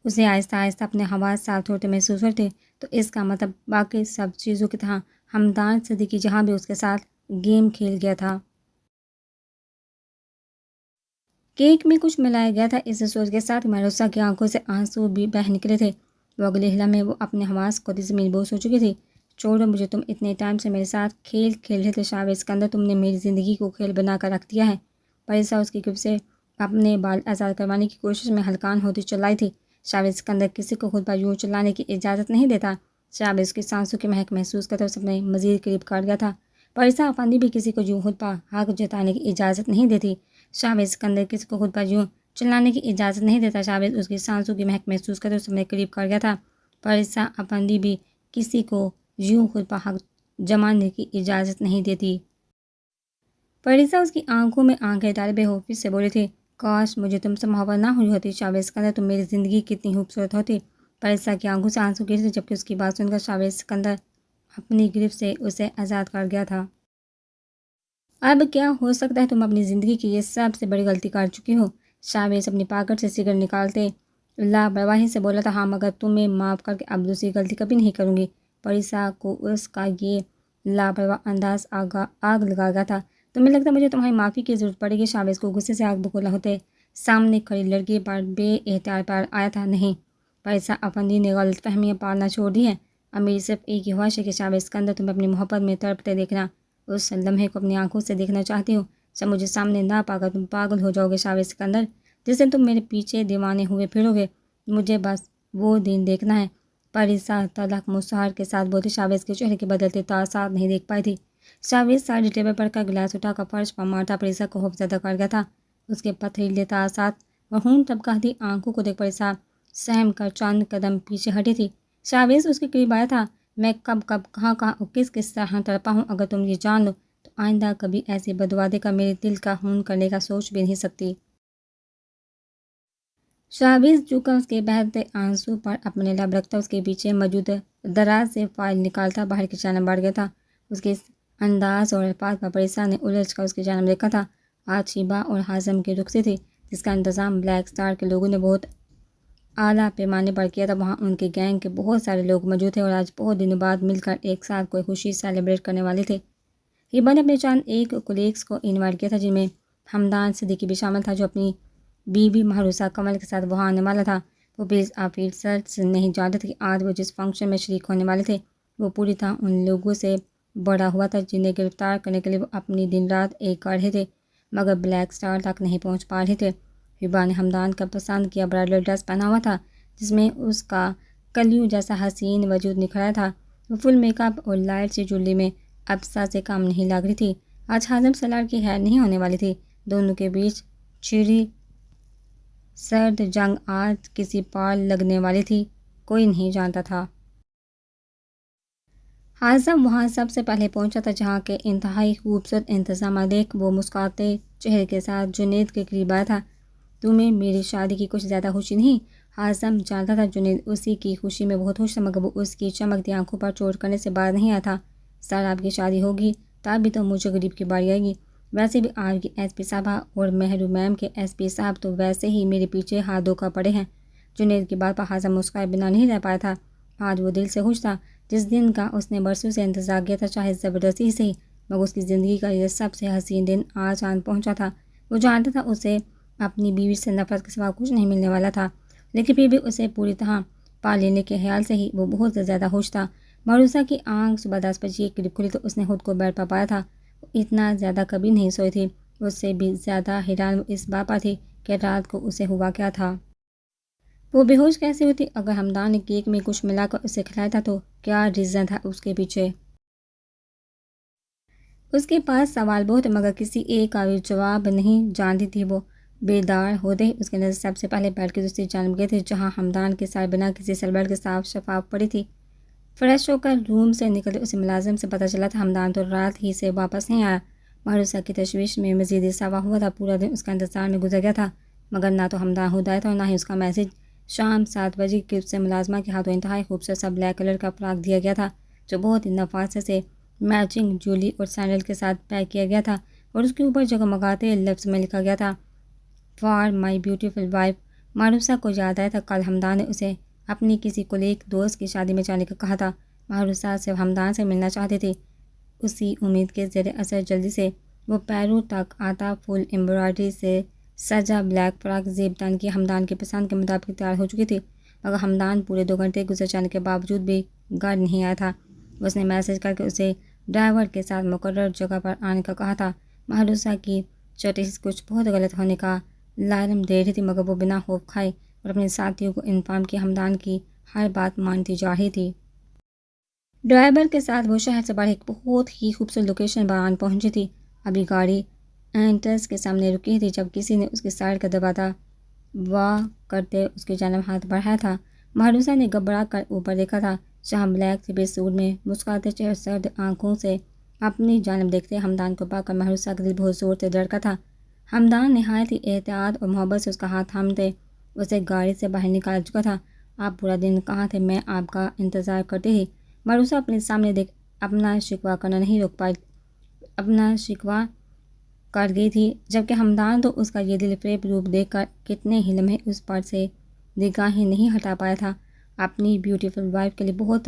اسے آہستہ آہستہ اپنے حواس صاف ہوتے محسوس ہوتے تھے، تو اس کا مطلب باقی سب چیزوں کی طرح حمدان صدیقی جہاں بھی اس کے ساتھ گیم کھیل گیا تھا۔ کیک میں کچھ ملایا گیا تھا، اس سوچ کے ساتھ مہروسہ کی آنکھوں سے آنسو بھی بہہ نکلے تھے۔ وہ اگلے لمحے وہ اپنے حواس کو زمین بوس ہو چکی تھی۔ چھوڑو مجھے، تم اتنے ٹائم سے میرے ساتھ کھیل کھیل رہے تھے شاویز اسکندر، تم نے میری زندگی کو کھیل بنا کر رکھ دیا ہے۔ پریسا اس کی گرفت سے اپنے بال آزاد کروانے کی کوشش میں ہلکان ہوتی چلائی تھی۔ شاویز اسکندر کسی کو خود پر یوں چلانے کی اجازت نہیں دیتا۔ شاویز کی سانسوں کی مہک محسوس کرتے اس اپنے مزید قریب کاٹ گیا تھا۔ پریسا افندی بھی کسی کو یوں خود پر حق جتانے کی اجازت نہیں دیتی۔ شاویز اسکندر کسی کو خود پر یوں چلانے کی اجازت نہیں دیتا۔ شاویز اس کی سانسوں کی مہک محسوس کرتے اس اپنے قریب کر گیا تھا۔ پریسا افندی بھی کسی کو یوں خود پر حق جمانے کی اجازت نہیں دیتی۔ پریسا اس کی آنکھوں میں آنکھیں ڈالے بے خوفی سے بولی تھی، کاش مجھے تم سے محبت نہ ہوئی ہوتی شاویز اسکندر، تم میری زندگی کتنی خوبصورت ہوتی۔ پریسا کی آنکھوں سے آنسو گر تھے، جبکہ اس کی بات سن کر شاویز اسکندر اپنی گرفت سے اسے آزاد کر گیا تھا۔ اب کیا ہو سکتا ہے، تم اپنی زندگی کی یہ سب سے بڑی غلطی کر چکی ہو۔ شاویز اپنی پاکٹ سے سگریٹ نکالتے لاپرواہی سے بولا تھا، ہاں مگر تمہیں معاف کر کے اب دوسری غلطی کبھی نہیں کروں گی۔ پریسا کو اس کا یہ لاپرواہ انداز آگ لگا گیا تھا۔ تمہیں لگتا مجھے تمہاری معافی کی ضرورت پڑے گی؟ شاویز کو غصے سے آگ بگولا ہوتے سامنے کھڑی لڑکی پر بے احتیاط پر آیا تھا۔ نہیں، پریسا افندی نے غلط فہمیاں پالنا چھوڑ دی ہے۔ اب میری صرف ایک ہی خواہش ہے کہ شاویز اسکندر تمہیں اپنی محبت میں تڑپتے دیکھنا، اس لمحے کو اپنی آنکھوں سے دیکھنا چاہتی ہوں۔ جب مجھے سامنے نہ پا کر تم پاگل ہو جاؤ گے شاویز اسکندر، جس دن تم میرے پیچھے دیوانے ہوئے پھرو گے، مجھے بس وہ دن دیکھنا ہے۔ پریسا تلخ مسہر کے ساتھ بولتی، شاویز کے چہرے کے بدلتے تاثرات نہیں دیکھ پائی تھی۔ شاویز ساری ٹیبل پر کا گلاس اٹھا کر فرش پر مارتا پریسا کو خوفزدہ کر گیا تھا۔ اس کے پتھریلے تاثرات اور خون ٹپکاتی آنکھوں کو دیکھ پریسا سہم کر چند قدم پیچھے ہٹی تھی۔ شاویز اس کے قریب آیا تھا، میں کب کہاں اور کس طرح تڑپا ہوں، اگر تم یہ جان لو تو آئندہ کبھی ایسی بددعا دے کر میرے دل کا خون کرنے کا سوچ بھی نہیں سکتی۔ شاویز جھک کر اس کے بہتے آنسو پر اپنے لب رکھتا اس کے پیچھے موجود دراز سے فائل نکالتا باہر کی جانب بڑھ گیا تھا۔ اس کے انداز اور الفاظ پر پریسا نے الجھ کر اس کی جانب دیکھا تھا۔ آج شیبا اور حازم کی رخصتی تھی، جس کا انتظام بلیک اسٹار کے لوگوں نے بہت اعلیٰ پیمانے پر کیا تھا۔ وہاں ان کے گینگ کے بہت سارے لوگ موجود تھے اور آج بہت دنوں بعد مل کر ایک ساتھ کوئی خوشی سیلیبریٹ کرنے والے تھے۔ شیبا نے اپنے چند ایک کولیگس کو انوائٹ کیا تھا، جن میں حمدان صدیقی بھی شامل تھا، جو اپنی بیوی مہروسہ کمل کے ساتھ وہاں آنے والا تھا۔ وہ پلیز آفیسرز نہیں جانتے تھے کہ آج وہ جس فنکشن میں شریک ہونے والے تھے وہ پوری طرح ان لوگوں سے بڑا ہوا تھا جنہیں گرفتار کرنے کے لیے وہ اپنی دن رات ایک کر رہے تھے، مگر بلیک اسٹار تک نہیں پہنچ پا رہے تھے۔ شیبا نے حمدان کا پسند کیا برائڈل ڈریس پہنا ہوا تھا، جس میں اس کا کلیوں جیسا حسین وجود نکھرا تھا۔ وہ فل میک اپ اور لائٹ سی جولی میں ابسا سے کم نہیں لگ رہی تھی۔ آج حازم سالار کی خیر نہیں ہونے والی تھی۔ دونوں کے بیچ چھڑی سرد جنگ آج کسی پار لگنے والی تھی، کوئی نہیں جانتا تھا۔ حازم وہاں سب سے پہلے پہنچا تھا، جہاں کے انتہائی خوبصورت انتظامات دیکھ وہ مسکراتے چہرے کے ساتھ جنید کے قریب آیا تھا۔ تمہیں میری شادی کی کچھ زیادہ خوشی نہیں؟ حازم جانتا تھا جنید اسی کی خوشی میں بہت خوش تھا، مگر وہ اس کی چمکتی آنکھوں پر چوٹ کرنے سے باز نہیں آیا تھا۔ سر آپ کی شادی ہوگی تب بھی تو مجھے غریب کی باری آئے گی۔ ویسے بھی آپ کی ایس پی صاحبہ اور مہرو میم کے ایس پی صاحب تو ویسے ہی میرے پیچھے ہاتھ دھو کر پڑے ہیں۔ جنید کی بات پر حازم مسکرائے بنا نہیں رہ پایا تھا۔ آج وہ دل سے خوش تھا، جس دن کا اس نے برسوں سے انتظار کیا تھا، چاہے زبردستی ہی صحیح، مگر اس کی زندگی کا یہ سب سے حسین دن آج آن پہنچا تھا۔ وہ جانتا تھا اسے اپنی بیوی سے نفرت کے سوا کچھ نہیں ملنے والا تھا، لیکن پھر بھی اسے پوری طرح پا لینے کے خیال سے ہی وہ بہت زیادہ خوش تھا۔ مہروسہ کی آنکھ صبح 10 بجے قریب کھلی تو اس نے خود کو بیڈ پر پایا تھا۔ وہ اتنا زیادہ کبھی نہیں سوئی تھی۔ اس سے بھی زیادہ حیران وہ اس بات پر تھی کہ رات کو اسے ہوا کیا تھا۔ وہ بے ہوش کیسے ہوتی؟ اگر حمدان نے کیک میں کچھ ملا کر اسے کھلایا تھا تو کیا ریزن تھا اس کے پیچھے؟ اس کے پاس سوال بہت، مگر کسی ایک کا بھی جواب نہیں جانتی تھی وہ۔ بیدار ہوتے ہی اس کی نظر سب سے پہلے بیڈ کی دوسری جانب گئی تھی، جہاں حمدان کے سائے بنا کسی سلویٹ کے صاف شفاف پڑی تھی۔ فریش ہو کر روم سے نکلتے اسے ملازم سے پتہ چلا تھا حمدان تو رات ہی سے واپس نہیں آیا۔ مہروسہ کی تشویش میں مزید اضافہ ہوا تھا۔ پورا دن اس کا انتظار میں گزر گیا تھا، مگر نہ تو حمدان خود آیا تھا اور نہ ہی اس کا میسج شام 7 بجے کی اس سے ملازمہ کے ہاتھوں انتہائی خوبصورت سا بلیک کلر کا فراک دیا گیا تھا جو بہت ہی نفاست سے میچنگ جولی اور سینڈل کے ساتھ پیک کیا گیا تھا اور اس کے اوپر جگمگاتے لفظ میں لکھا گیا تھا فار مائی بیوٹیفل وائف۔ معروسہ کو یاد آیا تھا کل حمدان نے اسے اپنی کسی کولیگ دوست کی شادی میں جانے کا کہا تھا۔ معروسہ صرف حمدان سے ملنا چاہتی تھی، اسی امید کے زیر اثر جلدی سے وہ پیروں تک آتا فل امبرائڈری سے سجا بلیک فراک زیب تن کی حمدان کی پسند کے مطابق تیار ہو چکی تھی، مگر حمدان پورے 2 گھنٹے گزر جانے کے باوجود بھی گھر نہیں آیا تھا۔ اس نے میسج کر کے اسے ڈرائیور کے ساتھ مقرر جگہ پر آنے کا کہا تھا۔ معروسہ کی چھوٹی سی کچھ بہت غلط ہونے کا لارم دے رہی تھی، مگر وہ بنا خوف کھائے اور اپنے ساتھیوں کو انفارم کی حمدان کی ہر بات مانتی جا رہی تھی۔ ڈرائیور کے ساتھ وہ شہر سے باہر ایک بہت ہی خوبصورت لوکیشن پر پہنچی تھی۔ ابھی گاڑی اینٹرس کے سامنے رکی تھی جب کسی نے اس کی سائڈ کا دباتا واہ کرتے اس کی جانب ہاتھ بڑھایا تھا۔ معروسہ نے گھبرا کر اوپر دیکھا تھا جہاں بلیک تھری پیس سوٹ میں مسکراتے چہرے سرد آنکھوں سے اپنی جانب دیکھتے حمدان کو پا کر معروسہ کا دل بہت زور سے دھڑکا تھا۔ حمدان نہایت ہی احتیاط اور محبت سے اس کا ہاتھ تھامتے اسے گاڑی سے باہر نکال چکا تھا۔ آپ پورا دن کہاں تھے؟ میں آپ کا انتظار کرتی تھی۔ معروسہ اپنے سامنے دیکھ اپنا شکوہ کرنا نہیں روک پائی، اپنا شکوہ کر گئی تھی، جبکہ حمدان تو اس کا یہ دل فریب روپ دیکھ کر کتنے ہی لمحے اس پر سے نگاہیں نہیں ہٹا پایا تھا۔ اپنی بیوٹیفل وائف کے لیے بہت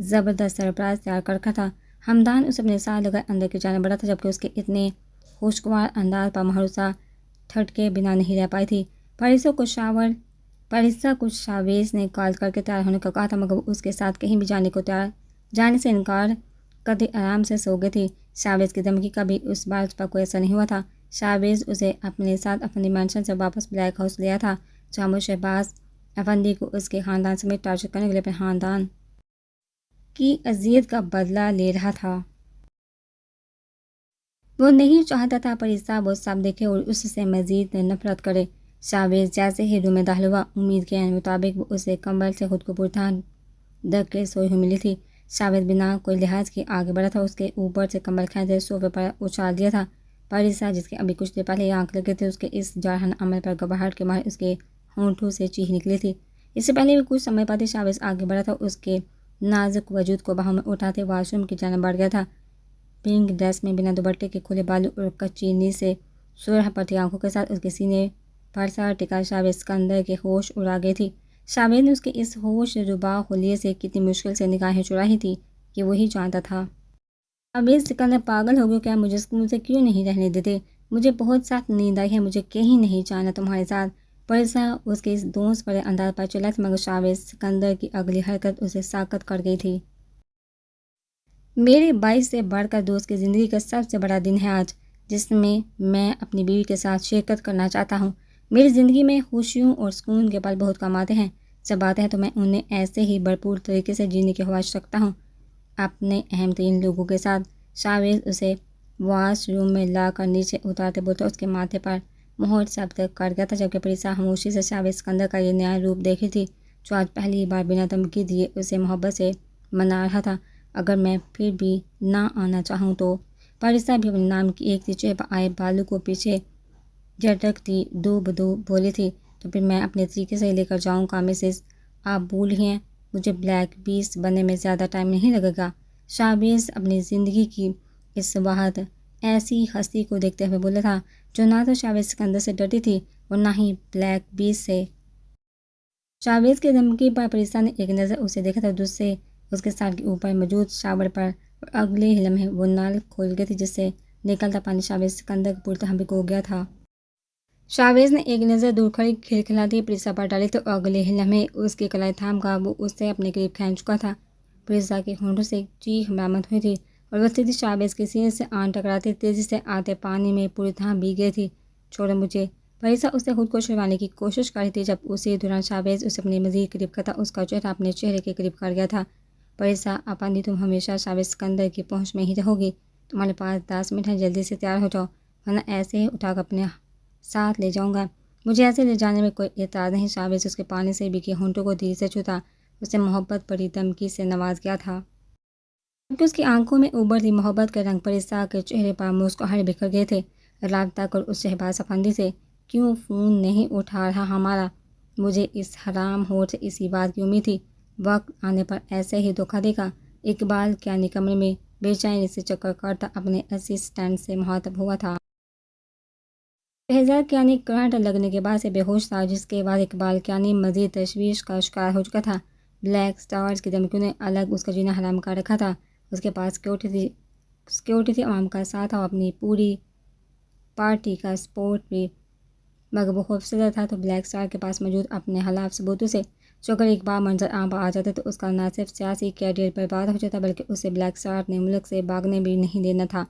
زبردست سرپرائز تیار کر رکھا تھا۔ حمدان اسے اپنے ساتھ لگائے اندر کی جانب بڑھا تھا، جبکہ اس کے اتنے خوشگوار انداز پر معروسہ تھٹکے بنا نہیں رہ پائی تھی۔ پریسا کو شاویز نے کال کر کے تیار ہونے کا کہا تھا، مگر وہ اس کے ساتھ کہیں بھی جانے سے انکار کرتے آرام سے سو گئی تھی۔ شاویز کی دھمکی کا بھی اس بار اس پر کوئی اثر نہیں ہوا تھا۔ شاویز اسے اپنے ساتھ اپنی مینشن سے واپس بلیک ہاؤس لیا تھا، جہاں وہ شہباز افندی کو اس کے خاندان سمیت ٹارچر کرنے کے لیے اپنے خاندان کی اذیت کا بدلہ لے رہا تھا۔ وہ نہیں چاہتا تھا پریسا وہ سب دیکھے اور اس سے مزید نفرت کرے۔ شاویز جیسے ہی روم میں داخل ہوا، امید کے مطابق وہ اسے کمبل سے خود کو پرتھان ڈھک کے سوئی ہوئی ملی تھی۔ شاویز بنا کوئی لحاظ کے آگے بڑھا تھا، اس کے اوپر سے کمبل کھینچے صوفے پر اچھال دیا تھا۔ پریسا جس کے ابھی کچھ دیر پہلے آنکھ لگے تھے، اس کے اس جارحانہ عمل پر گھبراہٹ کے مارے اس کے ہونٹوں سے چیخ نکلی تھی۔ اس سے پہلے بھی کچھ سمے پاتے شاویز آگے بڑھا تھا، اس کے نازک وجود کو باہوں میں اٹھاتے واش روم کی جانب بڑھ گیا تھا۔ پنک ڈریس میں بنا دوپٹے کے کھلے بالوں اور کچی نیز سے سرخ پٹی آنکھوں کے ساتھ اس کے سینے پر سر ٹکا شاویز سکندر کے ہوش اڑا گئی تھی۔ شاویز نے اس کے اس ہوش ربا خلیے سے کتنی مشکل سے نگاہیں چرائی تھی کہ وہی جانتا تھا۔ شاویز سکندر پاگل ہو گیا کیا؟ مجھے اسکول سے کیوں نہیں رہنے دیتے؟ مجھے بہت سخت نیند آئی ہے، مجھے کہیں نہیں جانا تمہارے ساتھ۔ پریسا اس کے اس دوست بڑے انداز پر چلا تھا، مگر شاویز سکندر کی اگلی حرکت اسے ساکت کر گئی تھی۔ میرے 22 سے بڑھ کر دوست کی زندگی کا سب سے بڑا دن ہے آج، جس میں اپنی بیوی کے ساتھ شرکت کرنا چاہتا ہوں۔ میری زندگی میں خوشیوں اور سکون کے پل بہت کم آتے ہیں، جب آتے ہیں تو میں انہیں ایسے ہی بھرپور طریقے سے جینے کی خواہش رکھتا ہوں اپنے اہم ترین لوگوں کے ساتھ۔ شاویز اسے واش روم میں لا کر نیچے اتارتے بولتے اس کے ماتھے پر مہر ثبت کر گیا تھا، جبکہ پریسا خاموشی سے شاویز سکندر کا یہ نیا روپ دیکھ رہی تھی جو آج پہلی بار بنا دھمکی دیے اسے محبت سے منا رہا تھا۔ اگر میں پھر بھی نہ آنا چاہوں تو؟ پریسا بھی اپنے نام کی ایک چہرے پر آئے بالوں کو پیچھے جھٹکتی دو بدو بولی تھی، تو پھر میں اپنے طریقے سے لے کر جاؤں گا مسز، آپ بھول گئی ہیں مجھے بلیک بیسٹ بننے میں زیادہ ٹائم نہیں لگے گا۔ شاویز اپنی زندگی کی اس وقت ایسی ہستی کو دیکھتے ہوئے بولا تھا جو نہ تو شاویز سکندر سے ڈرتی تھی اور نہ ہی بلیک بیسٹ سے۔ شاویز کی دھمکی پر پریسا نے ایک نظر اسے دیکھا تھا، دوسرے اس کے سر کے اوپر موجود شاور پر، اور اگلے ہی لمحے وہ نل کھول گئی تھی جس سے نکلتا پانی شاویز سکندر کو پورتہ بھگو گیا تھا۔ شاویز نے ایک نظر دور کھڑی کھلکھلاتی پریسا پر ڈالی تو اگلے ہی لمحے اس کی کلائی تھام کر وہ اس سے اپنے قریب کھینچ چکا تھا۔ پریسا کے ہونٹوں سے ایک چیخ برآمد ہوئی تھی اور وہ سیدھی شاویز کے سینے سے آن ٹکراتی تیزی سے آتے پانی میں پوری طرح بھیگ گئی تھی۔ چھوڑو مجھے، پریسا اس سے خود کو چھڑوانے کی کوشش کر رہی تھی، جب اسی دوران شاویز اسے اپنے مزید قریب کرتا اس کا چہرہ اپنے چہرے کے قریب کر گیا تھا۔ پریسا افندی، تم ہمیشہ شاویز سکندر کی پہنچ میں ہی رہو گی، تمہارے پاس 10 منٹ ہیں، جلدی سے تیار ہو جاؤ ورنہ ایسے ہی اٹھا کر اپنے ساتھ لے جاؤں گا۔ مجھے ایسے لے جانے میں کوئی اعتراض نہیں۔ شاویز اس کے پانی سے بھیگے ہونٹوں کو دھیرے سے چھوتا اسے محبت بڑی دھمکی سے نواز گیا تھا، کیونکہ اس کی آنکھوں میں ابھرتی محبت کے رنگ پریسا کے چہرے پر مسکراہٹ بکھر گئے تھے۔ رابطہ کر اس شہباز افندی سے، کیوں فون نہیں اٹھا رہا ہمارا؟ مجھے اس حرام ہور سے اسی بات کی امید تھی، وقت آنے پر ایسے ہی دھوکہ دے گا۔ اقبال کیانی کمرے میں بے چینی سے چکر کرتا اپنے اسسٹنٹ سے مخاطب ہوا تھا۔ شہزاد کیانی کرنٹ لگنے کے بعد سے بے ہوش تھا، جس کے بعد اقبال کیانی مزید تشویش کا شکار ہو چکا تھا۔ بلیک سٹارز کی دھمکیوں نے الگ اس کا جینا حرام کر رکھا تھا۔ اس کے پاس سیکیورٹی تھی، عوام کا ساتھ تھا، اور اپنی پوری پارٹی کا سپورٹ بھی، مگر وہ خوفزدہ تھا تو بلیک سٹار کے پاس موجود اپنے خلاف ثبوتوں سے۔ جو اگر ایک بار منظر عام پر آ جاتے تو اس کا نہ صرف سیاسی کیریئر برباد ہو جاتا، بلکہ اسے بلیک سٹار نے ملک سے بھاگنے بھی نہیں دینا تھا۔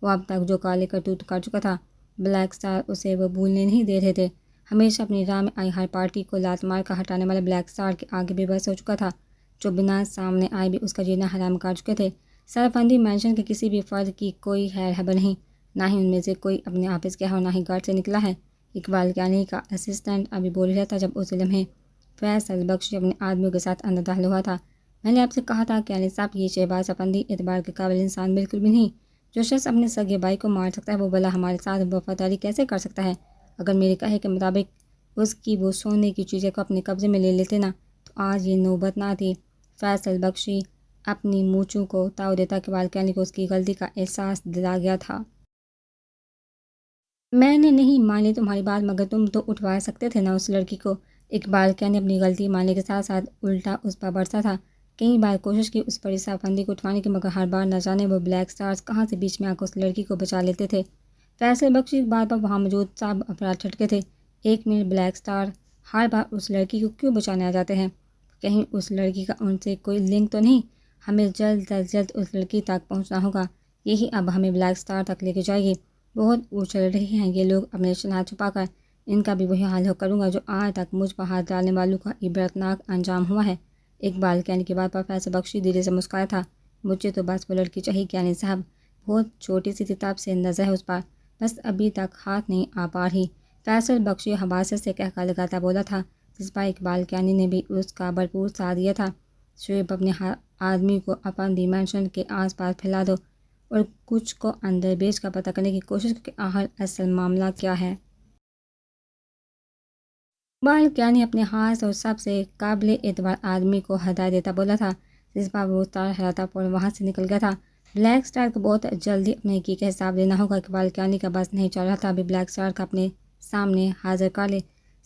وہ اب تک جو کالے کرتوت کر چکا تھا، بلیک سٹار اسے وہ بھولنے نہیں دے رہے تھے۔ ہمیشہ اپنی راہ میں آئی ہر پارٹی کو لات مار کر ہٹانے والے بلیک سٹار کے آگے بھی بس ہو چکا تھا، جو بنا سامنے آئے بھی اس کا جینا حرام کر چکے تھے۔ سرفندی مینشن کے کسی بھی فرد کی کوئی خیر خبر نہیں، نہ ہی ان میں سے کوئی اپنے آفس گیا ہے اور نہ ہی گھر سے نکلا ہے۔ اقبال کیانی کا اسسٹنٹ ابھی بول رہا تھا جب اس لمحے فیصل بخشی اپنے آدمیوں کے ساتھ اندر داخل ہوا تھا۔ میں نے آپ سے کہا تھا کیانی صاحب، یہ شہباز افندی اعتبار کے قابل انسان بالکل بھی نہیں۔ جو شخص اپنے سگے بھائی کو مار سکتا ہے، وہ بھلا ہمارے ساتھ وفاداری کیسے کر سکتا ہے؟ اگر میرے کہے کے مطابق اس کی وہ سونے کی چیزیں کو اپنے قبضے میں لے لیتے نا، تو آج یہ نوبت نہ آتی۔ فیصل بخشی اپنی مونچھوں کو تاؤ دیتا کہ اقبال کیانی کو اس کی غلطی کا احساس دلا گیا تھا۔ میں نے نہیں مانی تمہاری بات، مگر تم تو اٹھوا سکتے تھے نا اس لڑکی کو۔ اقبال کیانی اپنی غلطی ماننے کے ساتھ ساتھ الٹا اس پر برسا تھا۔ کئی بار کوشش کی اس پر افندی کو اٹھوانے کی، مگر ہر بار نہ جانے وہ بلیک سٹارز کہاں سے بیچ میں آ کر اس لڑکی کو بچا لیتے تھے۔ فیصل بخشی اس بات پر وہاں موجود سب افراد ٹھٹکے تھے۔ ایک منٹ، بلیک سٹار ہر بار اس لڑکی کو کیوں بچانے آ جاتے ہیں؟ کہیں اس لڑکی کا ان سے کوئی لنک تو نہیں؟ ہمیں جلد از جلد اس لڑکی تک پہنچنا ہوگا، یہی اب ہمیں بلیک سٹار تک لے کے جائے گی۔ بہت اچھل رہے ہیں یہ لوگ اپنے شناخت چھپا کر، ان کا بھی وہی حال کروں گا جو آج تک مجھ پر ہاتھ ڈالنے والوں کا عبرتناک انجام ہوا ہے۔ اقبال کیانی کی بات پر فیصل بخشی دھیرے سے مسکرایا تھا۔ مجھے تو بس وہ لڑکی چاہیے کیانی صاحب، بہت چھوٹی سی کتاب سے نظر ہے اس پر، بس ابھی تک ہاتھ نہیں آ پا رہی۔ فیصل بخشی حماست سے کہہ کر لگاتا بولا تھا، جس پر اقبال کیانی نے بھی اس کا بھرپور ساتھ دیا تھا۔ شعیب اپنے آدمی کو افندی مینشن کے آس پاس پھیلا دو اور کچھ کو اندر بیچ کر پتہ کرنے کی کوشش کہ آخر اصل معاملہ کیا ہے۔ اقبال کیانی اپنے خاص اور سب سے قابل اعتبار آدمی کو ہدایت دیتا بولا تھا، جس پر وہ تار ہلاتا پر وہاں سے نکل گیا تھا۔ بلیک سٹار کو بہت جلدی اپنے کی کا حساب دینا ہوگا۔ اقبال کیانی کا بس نہیں چل رہا تھا ابھی بلیک سٹار کا اپنے سامنے حاضر کر لے۔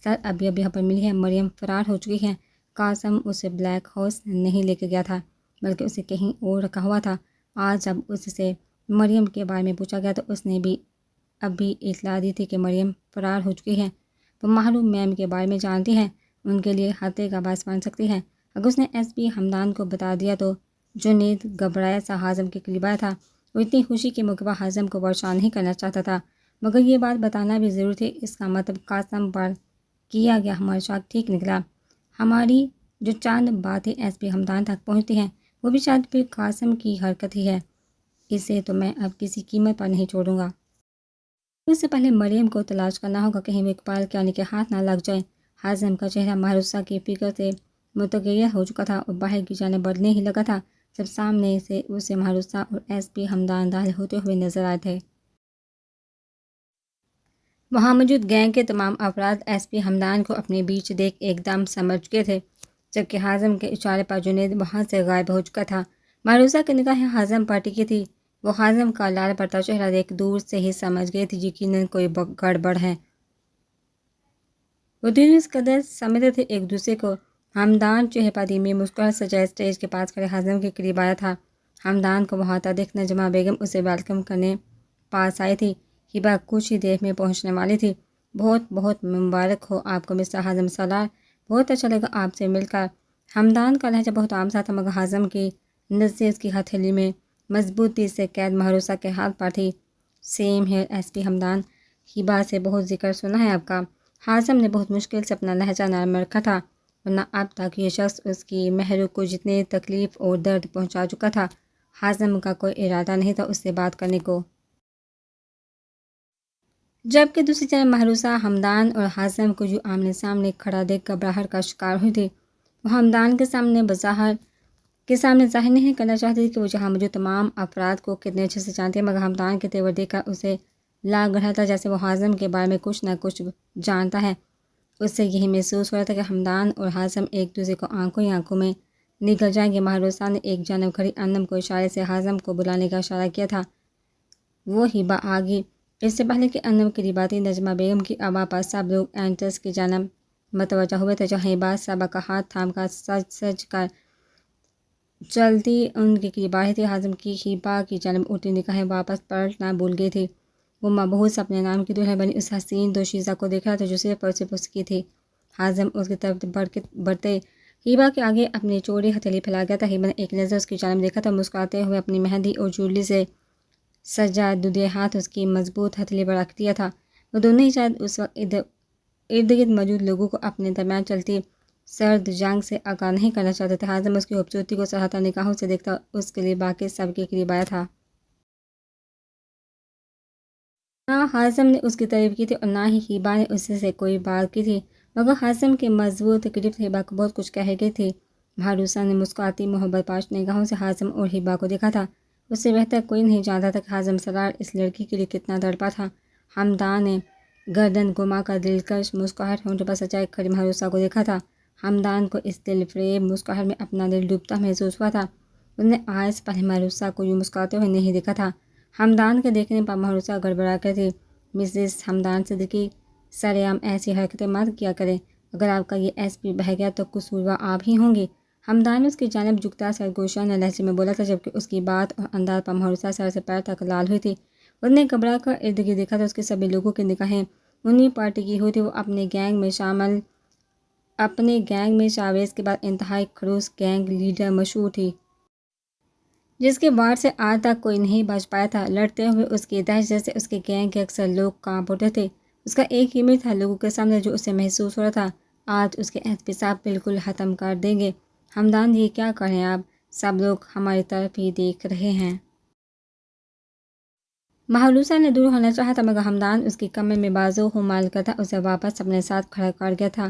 سر ابھی خبر ملی ہے مریم فرار ہو چکی ہے۔ قاسم اسے بلیک ہاؤس نہیں لے کے گیا تھا، بلکہ اسے کہیں اور رکھا ہوا تھا۔ آج جب اس سے مریم کے بارے میں پوچھا گیا تو اس نے بھی ابھی اطلاع دی تھی کہ مریم فرار ہو چکی ہے۔ وہ محروم میم کے بارے میں جانتی ہے، ان کے لیے خطرے کا باعث بن سکتی ہے۔ اگر اس نے ایس پی حمدان کو بتا دیا تو جنید گھبرایا سا ہاضم کے قریب آیا تھا۔ وہ اتنی خوشی کے موقع پر ہاضم کو پریشان نہیں کرنا چاہتا تھا، مگر یہ بات بتانا بھی ضروری تھی۔ اس کا مطلب قاسم پر کیا گیا ہمارا شک ٹھیک نکلا۔ ہماری جو چند باتیں ایس پی حمدان تک پہنچتی ہیں، وہ بھی شاید پھر قاسم کی حرکت ہی ہے۔ اسے تو میں اب کسی قیمت پر نہیں چھوڑوں گا۔ اس سے پہلے مریم کو تلاش کرنا ہوگا، کہیں وہ اقبال کیانی کے ہاتھ نہ لگ جائے۔ ہاضم کا چہرہ مہروسہ کی فکر سے متغیر ہو چکا تھا اور باہر کی جانب بڑھنے ہی لگا تھا جب سامنے سے اسے مہروسہ اور ایس پی حمدان داخل ہوتے ہوئے نظر آئے تھے۔ وہاں موجود گینگ کے تمام افراد ایس پی حمدان کو اپنے بیچ دیکھ ایک دم سمجھ چکے تھے، جبکہ ہاضم کے اشارے پر جنید وہاں سے غائب ہو چکا تھا۔ مہروسہ کی نگاہیں ہاضم پر ٹکی تھی۔ وہ ہاضم کا لال پڑتا چہرہ دیکھ دور سے ہی سمجھ گئی تھی یقیناً کوئی گڑبڑ ہے۔ وہ دونوں اس قدر سمجھتے تھے ایک دوسرے کو۔ حمدان چہرے پر دھیمی مسکراہٹ سجائے اسٹیج کے پاس کھڑے ہاضم کے قریب آیا تھا۔ حمدان کو وہاں تک دیکھ نجمہ بیگم اسے ویلکم کرنے پاس آئی تھی۔ ہبہ کچھ ہی دیر میں پہنچنے والی تھی۔ بہت بہت مبارک ہو آپ کو مسٹر ہاضم سالار، بہت اچھا لگا آپ سے مل کر۔ حمدان کا لہجہ بہت عام سا تھا، مگر ہاضم کی نظریں اس کی ہتھیلی میں مضبوطی سے قید مہروسہ کے ہاتھ پر تھی۔ سیم ہیئر ایس پی حمدان، ہبہ سے بہت ذکر سنا ہے آپ کا۔ ہاضم نے بہت مشکل سے اپنا لہجہ نرم رکھا تھا، ورنہ اب تک یہ شخص اس کی مہرو کو جتنے تکلیف اور درد پہنچا چکا تھا، ہاضم کا کوئی ارادہ نہیں تھا اس سے بات کرنے کو۔ جبکہ دوسری طرف مہروسہ حمدان اور ہاضم کو جو آمنے سامنے کھڑا دیکھ گھبراہٹ کا شکار ہوئی تھی۔ وہ حمدان کے سامنے ظاہر نہیں کرنا چاہتی تھی کہ وہ جہاں موجود تمام افراد کو کتنے اچھے سے جانتی ہے، مگر حمدان کے تیور دیکھ کر اسے لگ رہا تھا جیسے وہ ہاضم کے بارے میں کچھ نہ کچھ جانتا ہے۔ اس سے یہی محسوس ہو رہا تھا کہ حمدان اور حازم ایک دوسرے کو آنکھوں ہی آنکھوں میں نکل جائیں گے۔ مہروسہ نے ایک جانب کھڑی انم کو اشارے سے حازم کو بلانے کا اشارہ کیا تھا۔ وہ ہبا آگی۔ اس سے پہلے کہ انم کی رباتی نجمہ بیگم کی آواز پر سب لوگ اینٹرس کی جانب متوجہ ہوئے تھے، جہاں ہبا صاحبہ کا ہاتھ تھام کر سج کر چلتی ان کے قریب آ رہی تھی۔ حازم کی ہبا کی جانب اٹھتی نگاہیں واپس پلٹنا بھول گئی تھی۔ وہ مبہوت اپنے نام کی دلہن بنی اس حسین دوشیزہ کو دیکھ رہا تھا جو صرف اور صرف اس کی تھی۔ حازم اس کی طرف بڑھتے ہبا کے آگے اپنی چوڑی ہتھیلی پھیلا گیا تھا۔ ہبا نے ایک نظر اس کی جانب دیکھا تھا، مسکراتے ہوئے اپنی مہندی اور جولی سے سجا دودھے ہاتھ اس کی مضبوط ہتھیلی پر رکھ دیا تھا۔ وہ دونوں ہی شاید اس وقت ارد گرد موجود لوگوں کو اپنے درمیان چلتی سرد جنگ سے آگاہ نہیں کرنا چاہتے تھے۔ حازم اس کی خوبصورتی کو سراہتا نگاہوں سے دیکھتا اس کے لیے باقی سب کے قریب آیا تھا۔ نہ حازم نے اس کی تعریف کی تھی اور نہ ہی ہبا نے اس سے کوئی بات کی تھی، مگر حازم کے مضبوط گرفت ہبا کو بہت کچھ کہہ گئی تھی۔ مہروسہ نے مسکراتی محبت پاش نگاہوں سے حازم اور ہبا کو دیکھا تھا۔ اس سے بہتر کوئی نہیں جانتا تھا کہ حازم سرار اس لڑکی کے لیے کتنا تڑپا تھا۔ حمدان نے گردن گھما کر دلکش مسکراہٹ ہونٹوں پر سجائے کھڑی مہروسہ کو دیکھا تھا۔ حمدان کو اس دل فریب مسکراہٹ میں اپنا دل ڈوبتا محسوس ہوا تھا۔ اس نے آج سے پہلے مہروسہ کو یوں مسکراتے ہوئے نہیں دیکھا تھا۔ حمدان کے دیکھنے پر مہروسہ گڑبڑا کر تھی۔ مسز حمدان صدیقی، سرِ عام ایسی حرکتیں مت کیا کریں، اگر آپ کا یہ ایس پی بہہ گیا تو قصوروار آپ ہی ہوں گی۔ حمدان اس کی جانب جھکتا سرگوشانہ لہجے میں بولا تھا، جبکہ اس کی بات اور انداز پر مہروسہ سر سے پیر تک لال ہوئی تھی۔ اس نے گھبرا کر ارد گرد دیکھا تو اس کے سبھی لوگوں کی نگاہیں انہی پارٹی کی ہوئی تھی۔ وہ اپنے گینگ میں شاویز کے بعد انتہائی خڑوس گینگ لیڈر مشہور تھی، جس کے وار سے آج تک کوئی نہیں بچ پایا تھا۔ لڑتے ہوئے اس کی دہشت سے اس کے گینگ کے اکثر لوگ کانپ اٹھے تھے۔ اس کا ایک ہی امید تھا لوگوں کے سامنے جو اسے محسوس ہو رہا تھا، آج اس کے ایس پی صاحب بالکل ختم کر دیں گے۔ حمدان یہ کیا کر رہے ہیں آپ؟ سب لوگ ہماری طرف ہی دیکھ رہے ہیں۔ مہروسہ نے دور ہونا چاہا تھا، مگر حمدان اس کی کمر میں بازو مال کر تھا، اسے واپس اپنے ساتھ کھڑا کر گیا تھا۔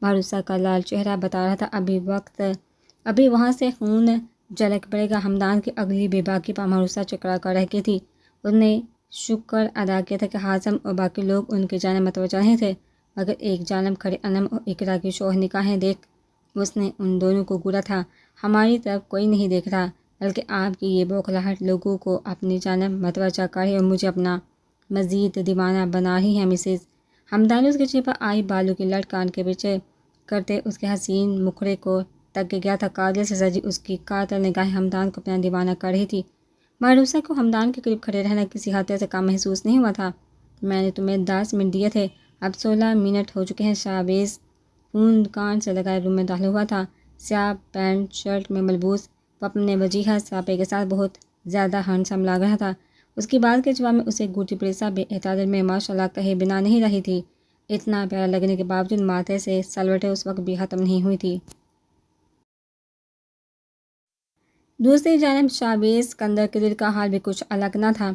مہروسہ کا لال چہرہ بتا رہا تھا ابھی وہاں سے خون جھلک پڑے گا۔ حمدان کی اگلی بے باکی پر مہروسہ چکرا کر رہ گئی تھی۔ اس نے شکر ادا کیا تھا کہ حازم اور باقی لوگ ان کی جانب متوجہ نہیں تھے، مگر ایک جانب کھڑے انم اور اقرا کی شوخ نگاہیں دیکھ اس نے ان دونوں کو گھورا تھا۔ ہماری طرف کوئی نہیں دیکھ رہا، بلکہ آپ کی یہ بوکھلاہٹ لوگوں کو اپنی جانب متوجہ کر رہی اور مجھے اپنا مزید دیوانہ بنا رہی ہے۔ مسز حمدان اس کے چہرے پر آئی بالوں کی لٹ کان کے پیچھے کرتے اس کے حسین مکھڑے کو تک گیا تھا۔ کاجل سے سجی اس کی قاتل نگاہیں حمدان کو اپنا دیوانہ کر رہی تھی۔ مہروسہ کو حمدان کے قریب کھڑے رہنا کسی خطرے سے کم محسوس نہیں ہوا تھا۔ میں نے تمہیں 10 منٹ دیے تھے، اب 16 منٹ ہو چکے ہیں۔ شاویز فون کان سے لگائے روم میں داخل ہوا تھا، سیاہ پینٹ شرٹ میں ملبوس۔ وہ اپنے وجیہہ ساپے کے ساتھ بہت زیادہ ہینڈسم لگ رہا تھا۔ اس کی بات کے جواب میں اسے گوٹی پریسا بے اعتدال میں ماشاء اللہ کہے بنا نہیں رہی تھی۔ اتنا پیارا لگنے کے باوجود ماتھے سے سلوٹیں اس وقت بھی ختم نہیں ہوئی تھی۔ دوسری جانب شاویز اسکندر کے دل کا حال بھی کچھ الگ نہ تھا۔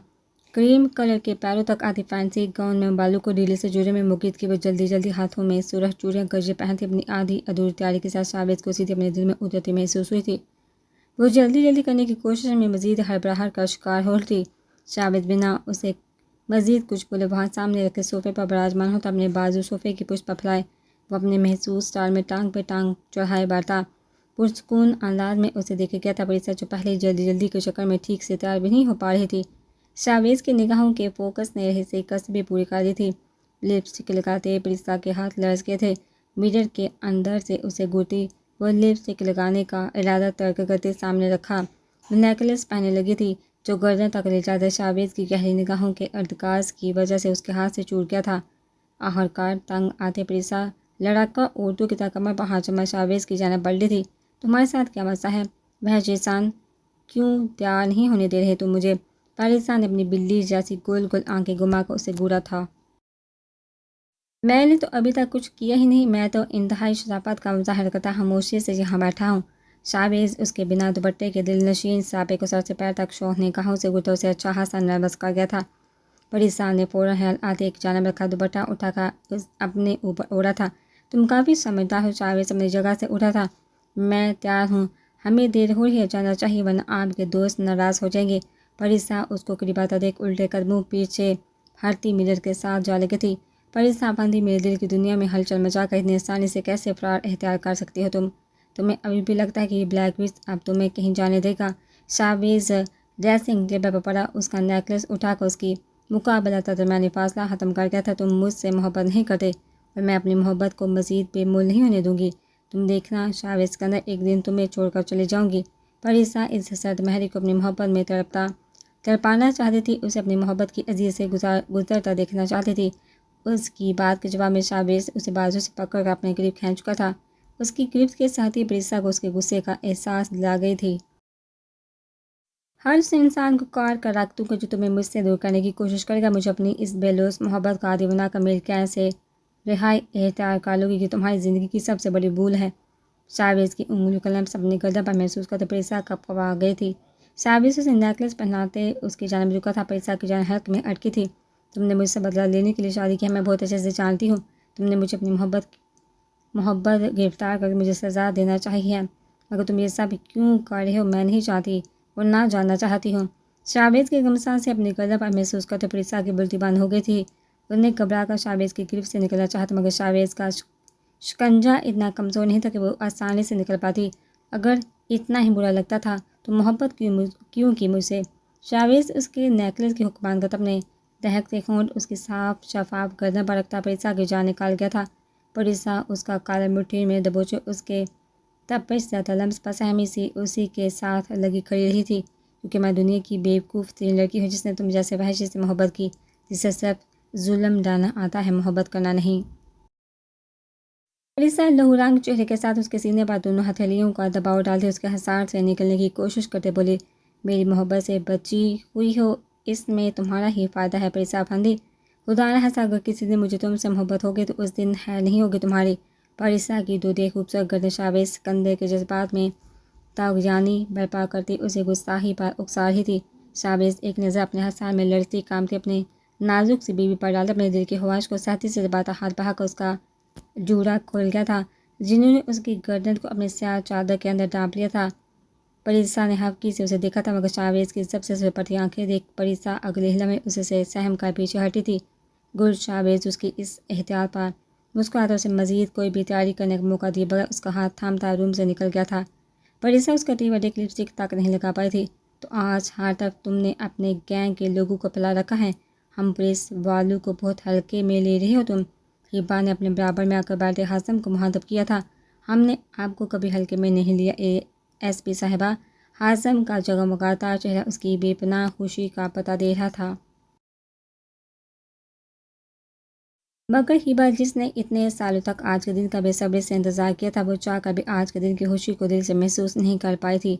کریم کلر کے پیروں تک آتی فینسی گاؤن میں بالوں کو ڈھیلے سے جوڑے میں مقید کی وہ جلدی ہاتھوں میں سرخ چوڑیاں گجے پہنتی اپنی آدھی ادھوری تیاری کے ساتھ شاویز کو سیدھی اپنے دل میں اترتی محسوس ہوئی تھی۔ وہ جلدی کرنے کی کوشش میں مزید ہڑبڑاہٹ کا شکار ہو رہی تھی۔ شاویز بنا اسے مزید کچھ بولے وہاں سامنے رکھے صوفے پر براجمان ہوتا اپنے بازو صوفے کی پشت پر پھیلائے، وہ اپنے محسوس اسٹائل میں ٹانگ پہ ٹانگ چڑھائے بڑھتا پرسکون انداز میں اسے دیکھے گیا تھا۔ پریسا جو پہلے جلدی کے چکر میں ٹھیک سے تیار بھی نہیں ہو پا رہی تھی، شاویز کی نگاہوں کے فوکس نے رہی سے کسبیں پوری کر دی تھی۔ لپسٹک لگاتے پریسا کے ہاتھ لرز گئے تھے۔ میرر کے اندر سے اسے گھورتی وہ لپسٹک لگانے کا ارادہ ترک کرتے سامنے رکھا نیکلس پہننے لگی تھی جو گردن تک لے جاتا شاویز کی گہری نگاہوں کے ارتکاز کی وجہ سے اس کے ہاتھ سے چھوٹ گیا تھا۔ آخرکار تنگ آتے پریسا لڑک کر اردو کی طرح کمر پر ہاتھ جما شاویز کی جانب بڑھ رہی تھی۔ تمہارے ساتھ کیا مسئلہ ہے؟ وہ جیسان کیوں تیار نہیں ہونے دے رہے تم مجھے؟ پریسا نے اپنی بلی جیسی گول آنکھیں گھما کر اسے گھورا تھا۔ میں نے تو ابھی تک کچھ کیا ہی نہیں، میں تو انتہائی شرافت کا مظاہرہ کرتا خاموشی سے یہاں بیٹھا ہوں۔ شاویز اس کے بنا دوپٹے کے دل نشین ساپے کو سر سے پیر تک شوخ نگاہوں سے گھورتا اسے اچھا خاصا نروس کر گیا تھا۔ پریسا نے فوراً خیال آتے ایک جانب رکھا دوپٹہ اٹھا کر اپنے اوپر اوڑھا تھا۔ تم کافی سمجھدار ہو۔ شاویز اپنی جگہ سے اٹھا تھا۔ میں تیار ہوں، ہمیں دیر ہو رہی ہے، جانا چاہیے ورنہ آپ کے دوست ناراض ہو جائیں گے۔ پریسا اس کو قریب آتا دیکھ الٹے قدموں پیچھے ہٹتی میرر کے ساتھ جا لگی تھی۔ پریسا افندی، میرے دل کی دنیا میں ہلچل مچا کر اتنی آسانی سے کیسے فرار اختیار کر سکتی ہو تمہیں ابھی بھی لگتا ہے کہ یہ بلیک وچ اب تمہیں کہیں جانے دے گا؟ شاویز ڈریسنگ ٹیبل پر پڑا، اس کا نیکلس اٹھا کر اس کی مقابلہ درمیانی فاصلہ ختم کر گیا تھا۔ تم مجھ سے محبت نہیں کرتے اور میں اپنی محبت کو مزید بے مول نہیں ہونے دوں گی۔ تم دیکھنا شاویز اسکندر، ایک دن تمہیں چھوڑ کر چلی جاؤں گی۔ پریسا اس سرد مہری کو اپنی محبت میں تڑپانا چاہتی تھی، اسے اپنی محبت کی عزیز سے گزرتا دیکھنا چاہتی تھی۔ اس کی بات کے جواب میں شاویز اسے بازو سے پکڑ کر اپنے قریب کھینچ چکا تھا۔ اس کی قریب کے ساتھ ہی پریسا کو اس کے غصے کا احساس دلا گئی تھی۔ ہر اس انسان کو کاٹ کر رکھ دوں گا جو تمہیں مجھ سے دور کرنے کی کوشش کرے گا۔ مجھے اپنی اس بے لوث محبت کا عادی بنا کر میری قید سے رہائی اختیار کر لو گی کہ تمہاری زندگی کی سب سے بڑی بھول ہے۔ شاویز کی انگلیوں کا لمس اپنی گردن پر محسوس کرتے پریسا کب آ گئی تھی۔ شاویز اسے نیکلس پہناتے اس کی جانب جھکا تھا۔ پریسا کی جان حلق میں اٹکی تھی۔ تم نے مجھ سے بدلہ لینے کے لیے شادی کی ہے، میں بہت اچھے سے جانتی ہوں۔ تم نے مجھے اپنی محبت گرفتار کر کے مجھے سزا دینا چاہیے، مگر تم یہ سب کیوں کر رہے ہو؟ میں نہیں چاہتی اور نہ جاننا چاہتی ہوں۔ شاویز کے گمسان سے اپنی گردن پر محسوس کرتے پریسا کی بلٹی بند ہو گئی تھی۔ اس نے گھبرا کر شاویز کی گرفت سے نکلنا چاہا تھا، مگر شاویز کا شکنجہ اتنا کمزور نہیں تھا کہ وہ آسانی سے نکل پاتی۔ اگر اتنا ہی برا لگتا تھا تو محبت کیوں کی مجھ سے؟ شاویز اس کے نیکلس کی حکمان کا اپنے دہکتے ہونٹ اس کی صاف شفاف گردن پر رکھتا پریسا کی جان نکال گیا تھا۔ پریسا اس کا کالر مٹھی میں دبوچے اس کے تپش زدہ لمس پر سہمی سی اسی کے ساتھ لگی کھڑی رہی تھی۔ کیونکہ میں دنیا کی بے وقوف ترین لڑکی ہوں جس نے تم جیسے وحشی سے محبت کی، جسے صرف ظلم ڈالنا آتا ہے، محبت کرنا نہیں۔ پریسا لہو رنگ چہرے کے ساتھ اس کے سینے پر دونوں ہتھیلیوں کا دباؤ ڈالتے اس کے حصار سے نکلنے کی کوشش کرتے بولی، میری محبت سے بچی ہوئی ہو، اس میں تمہارا ہی فائدہ ہے پریسا افندی۔ خدا نہ خواستہ اگر کسی دن مجھے تم سے محبت ہوگی تو اس دن خیر نہیں ہوگی تمہاری۔ پریسا کی دودھی خوبصورت گردن شاویز اسکندر کے جذبات میں طغیانی برپا کرتی اسے گستاخی پر اکسا رہی تھی۔ شاویز ایک نظر اپنے حصار میں لڑتی کامتی اپنے نازک سی بیوی پر ڈالتے اپنے دل کی خواہش کو سختی سے دباتا ہاتھ بڑھا کر اس کا جوڑا کھول گیا تھا، جنہوں نے اس کی گردن کو اپنے سیاہ چادر کے اندر ڈانپ لیا تھا۔ پریسا نے ہفکی سے اسے دیکھا تھا، مگر شاویز کی سب سے سپٹی آنکھیں دیکھ پریسا اگلے لمحے اسے سے سہم کر پیچھے ہٹی تھی۔ گل شاویز اس کی اس احتیاط پر مسکراتا اسے مزید کوئی بھی تیاری کرنے کا موقع دیے بغیر اس کا ہاتھ تھامتا روم سے نکل گیا تھا۔ پریسا اس کا ٹیک لپسٹک تک نہیں لگا پائی تھی۔ تو آج ہر طرف تم نے اپنے گینگ کے لوگوں کو پلا رکھا ہے، ہم پولیس والوں کو بہت ہلکے میں لے رہے ہو تم۔ ہبا نے اپنے برابر میں آ کر بیٹھے ہاشم کو مخاطب کیا تھا، ہم نے آپ کو کبھی ہلکے میں نہیں لیا ایس پی صاحبہ۔ ہاشم کا جگمگاتا چہرہ اس کی بے پناہ خوشی کا پتہ دے رہا تھا۔ مگر ہبا جس نے اتنے سالوں تک آج کے دن کا بے صبری سے انتظار کیا تھا، وہ چاہ کر بھی آج کے دن کی خوشی کو دل سے محسوس نہیں کر پائی تھی۔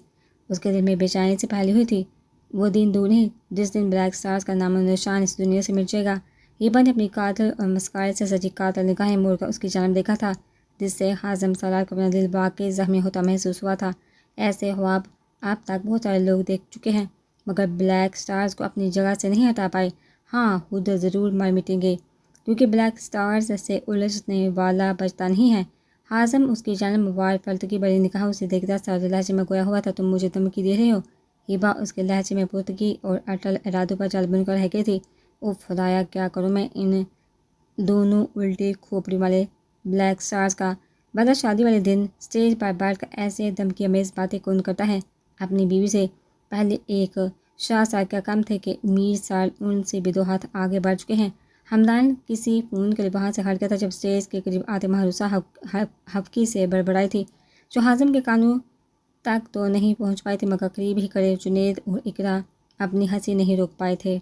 اس کے دل میں بے چینی سے پھیلی ہوئی تھی۔ وہ دن دور نہیں جس دن بلیک اسٹارز کا نام و نشان اس دنیا سے مٹ جائے گا۔ ہبا نے اپنی قاتل اور مسکارے سے سجی قاتل نگاہیں موڑ کر اس کی جانب دیکھا تھا، جس سے ہاشم سالار کو اپنا دل واقعی زخمی ہوتا محسوس ہوا تھا۔ ایسے خواب اب تک بہت سارے لوگ دیکھ چکے ہیں، مگر بلیک اسٹارز کو اپنی جگہ سے نہیں ہٹا پائے۔ ہاں، خود ضرور مر مٹیں گے، کیونکہ بلیک اسٹارز سے الجھنے والا بچتا نہیں ہے۔ ہاشم اس کی جانب موار فلتکی بڑی نگاہوں سے دیکھتا سرد لہجے میں گویا ہوا تھا، تم مجھے دھمکی دے رہے ہو؟ ہبا اس کے لہجے میں پختگی اور اٹل ارادوں پر جل بن کر رہ گئی تھی۔ اوف خدایا، کیا کروں میں ان دونوں الٹی کھوپڑی والے بلیک اسٹارز کا؟ بندہ شادی والے دن اسٹیج پر بیٹھ کر ایسے دھمکی امیز باتیں کون کرتا ہے اپنی بیوی سے؟ پہلے ایک شاہ سال کیا کم تھے کہ میر سال ان سے بھی دو ہاتھ آگے بڑھ چکے ہیں۔ ہمدان کسی فون کے لیے وہاں سے ہٹ گیا تھا جب اسٹیج کے قریب آتے مہروسہ ہفکی سے بڑبڑائی تھی، جو ہاشم کے کانوں تک تو نہیں پہنچ پائی تھی، مگر قریب ہی کھڑے جنید اور اقرا اپنی ہنسی نہیں روک پائے تھے۔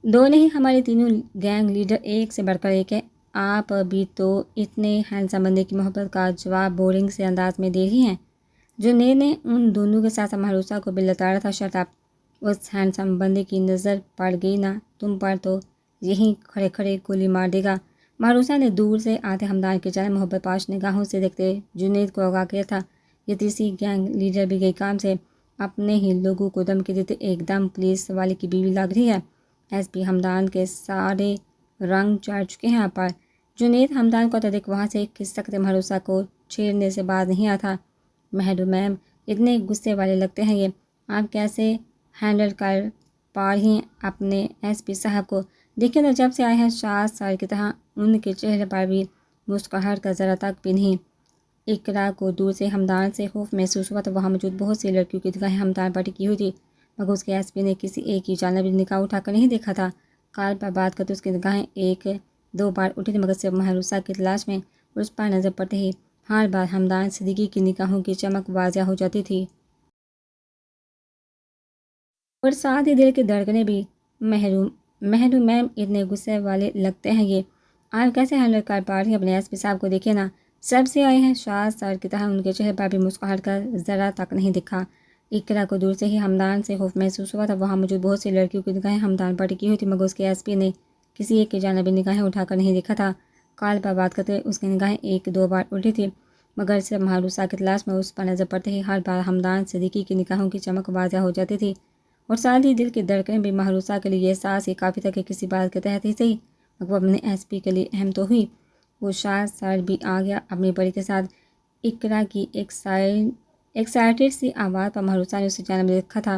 دو نہیں، ہمارے تینوں گینگ لیڈر ایک سے بڑھ کر ایک ہے۔ آپ بھی تو اتنے ہینڈسم بندے کی محبت کا جواب بورنگ سے انداز میں دے رہی ہیں۔ جنید نے ان دونوں کے ساتھ مہروسہ کو بھی لتاڑا تھا۔ شٹ اپ، اس ہینڈسم بندے کی نظر پڑ گئی نا تم پر تو یہیں کھڑے کھڑے گولی مار دے گا۔ مہروسہ نے دور سے آتے ہمدان کی جانب محبت پاش نگاہوں سے دیکھتے جنید کو آگاہ کیا تھا، یہ تیسری گینگ لیڈر بھی گئی کام سے، اپنے ہی لوگوں کو دھمکی دیتے ایک دم پولیس والے کی بیوی لگ رہی ہے۔ ایس پی ہمدان کے سارے رنگ چڑھ چکے ہیں آپ پر۔ جنید ہمدان کو دیکھ وہاں سے کھسکتے مہروسہ کو چھیڑنے سے باز نہیں آتا۔ مہرو میم، اتنے غصے والے لگتے ہیں یہ، آپ کیسے ہینڈل کر پا رہی ہیں اپنے ایس پی صاحب کو؟ دیکھیں تو جب سے آئے ہیں 7 سال کی طرح ان کے چہرے پر بھی مسکراہٹ کا ذرا تک بھی نہیں۔ اقرا کو دور سے ہمدان سے خوف محسوس ہوا تو وہاں موجود بہت سی لڑکیوں کی نگاہیں ہمدان پر ٹکی ہوئی تھی، مگر اس کے ایس پی نے کسی ایک کی جانب نگاہ اٹھا کر نہیں دیکھا تھا۔ کال پر بات کرتے اس کی نگاہیں 1-2 بار اٹھی تھی، مگر صرف مہروسہ کی تلاش میں اس پر نظر پڑتے ہی ہر بار ہمدان صدیقی کی نگاہوں کی چمک واضح ہو جاتی تھی، اور ساتھ ہی دل کی دھڑکنیں بھی۔ محروم میم اتنے غصے والے لگتے ہیں یہ، آپ کیسے ہینڈل کر پا رہی ہیں اپنے ایس پی صاحب کو؟ دیکھیے نا، سب سے آئے ہیں 7 سال کی طرح ان کے چہرے پر بھی مسکراہٹ کا ذرا تک نہیں دکھا۔ اقرا کو دور سے ہی ہمدان سے خوف محسوس ہوا تھا، وہاں موجود بہت سی لڑکیوں کی نگاہیں ہمدان پر ٹکی ہوئی تھی، مگر اس کے ایس پی نے کسی ایک کی جانب نگاہیں اٹھا کر نہیں دیکھا تھا۔ کال پر بات کرتے اس کی نگاہیں 1-2 بار اٹھی تھی، مگر صرف مہروسہ کی تلاش میں اس پر نظر پڑتے ہی ہر بار ہمدان صدیقی کی نگاہوں کی چمک واضح ہو جاتی تھی، اور ساتھ ہی دل کی دھڑکنیں بھی۔ مہروسہ کے لیے یہ احساس ہی کافی تھا کہ کسی بات کے تحت ہی صحیح، مگر وہ اپنے ایس پی کے لیے اہم تو ہوئی۔ وہ 7 سال بھی آ گیا اپنی بڑی کے ساتھ۔ اقرا کی ایکسائٹڈ سی آواز پر مہروسہ نے اسے جانب دیکھا تھا۔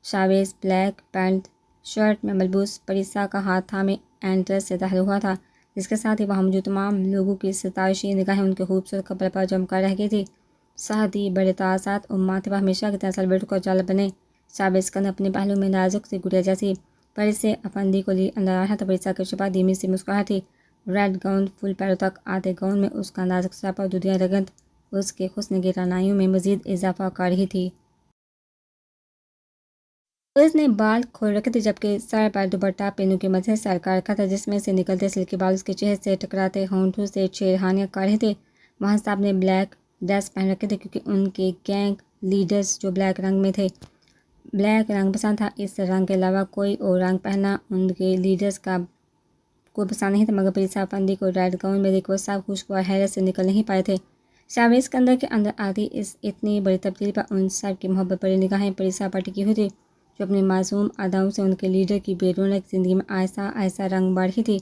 شاویز بلیک پینٹ شرٹ میں ملبوس پریسا کا ہاتھ تھامے اینٹرنس سے داخل ہوا تھا، جس کے ساتھ ہی وہاں موجود تمام لوگوں کی ستائشی نگاہیں ان کے خوبصورت کپڑے پر جم کر رہ گئی تھی۔ ساتھ ہی بڑے تاثرات اور ماتھے پر ہمیشہ کی طرح سیلیبریٹی کو جالب بنے۔ شاویز کند اپنے پہلو میں نازک سی گڑیا جیسی پریسے افندی کو لیے اندر آیا تھا۔ پریسا کے شبہ دھیمی سی مسکراہٹ تھی، ریڈ گاؤن فل پیروں تک آتے گاؤن میں اس کا نازک سراپا اور دودھیا رنگت اس کے حسن کی رعنائیوں میں مزید اضافہ کر رہی تھی۔ اس نے بال کھول رکھے تھے، جبکہ سر پر دوپٹہ پینوں کی مدد سے سر کر رکھا تھا، جس میں سے نکلتے سلکی بال اس کے چہرے سے ٹکراتے ہونٹوں سے چھیڑخانیاں کر رہے تھے۔ وہاں سب نے بلیک ڈریس پہن رکھے تھے، کیونکہ ان کے گینگ لیڈرز جو بلیک رنگ میں تھے۔ بلیک رنگ پسند تھا، اس رنگ کے علاوہ کوئی اور رنگ پہننا ان کے لیڈرز کو پسند نہیں تھا، مگر پریسا افندی کو ریڈ گاؤن میں دیکھ وہ سب خوشبو اور حیرت سے نکل نہیں پائے تھے۔ شاویز کے اندر آتی اس اتنی بڑی تبدیلی پر ان سب کی محبت بڑی نگاہیں پریسا پر ٹکی ہوئی تھی، جو اپنی معصوم اداؤں سے ان کے لیڈر کی بے رونق زندگی میں آہستہ آہستہ رنگ بڑھ رہی تھی۔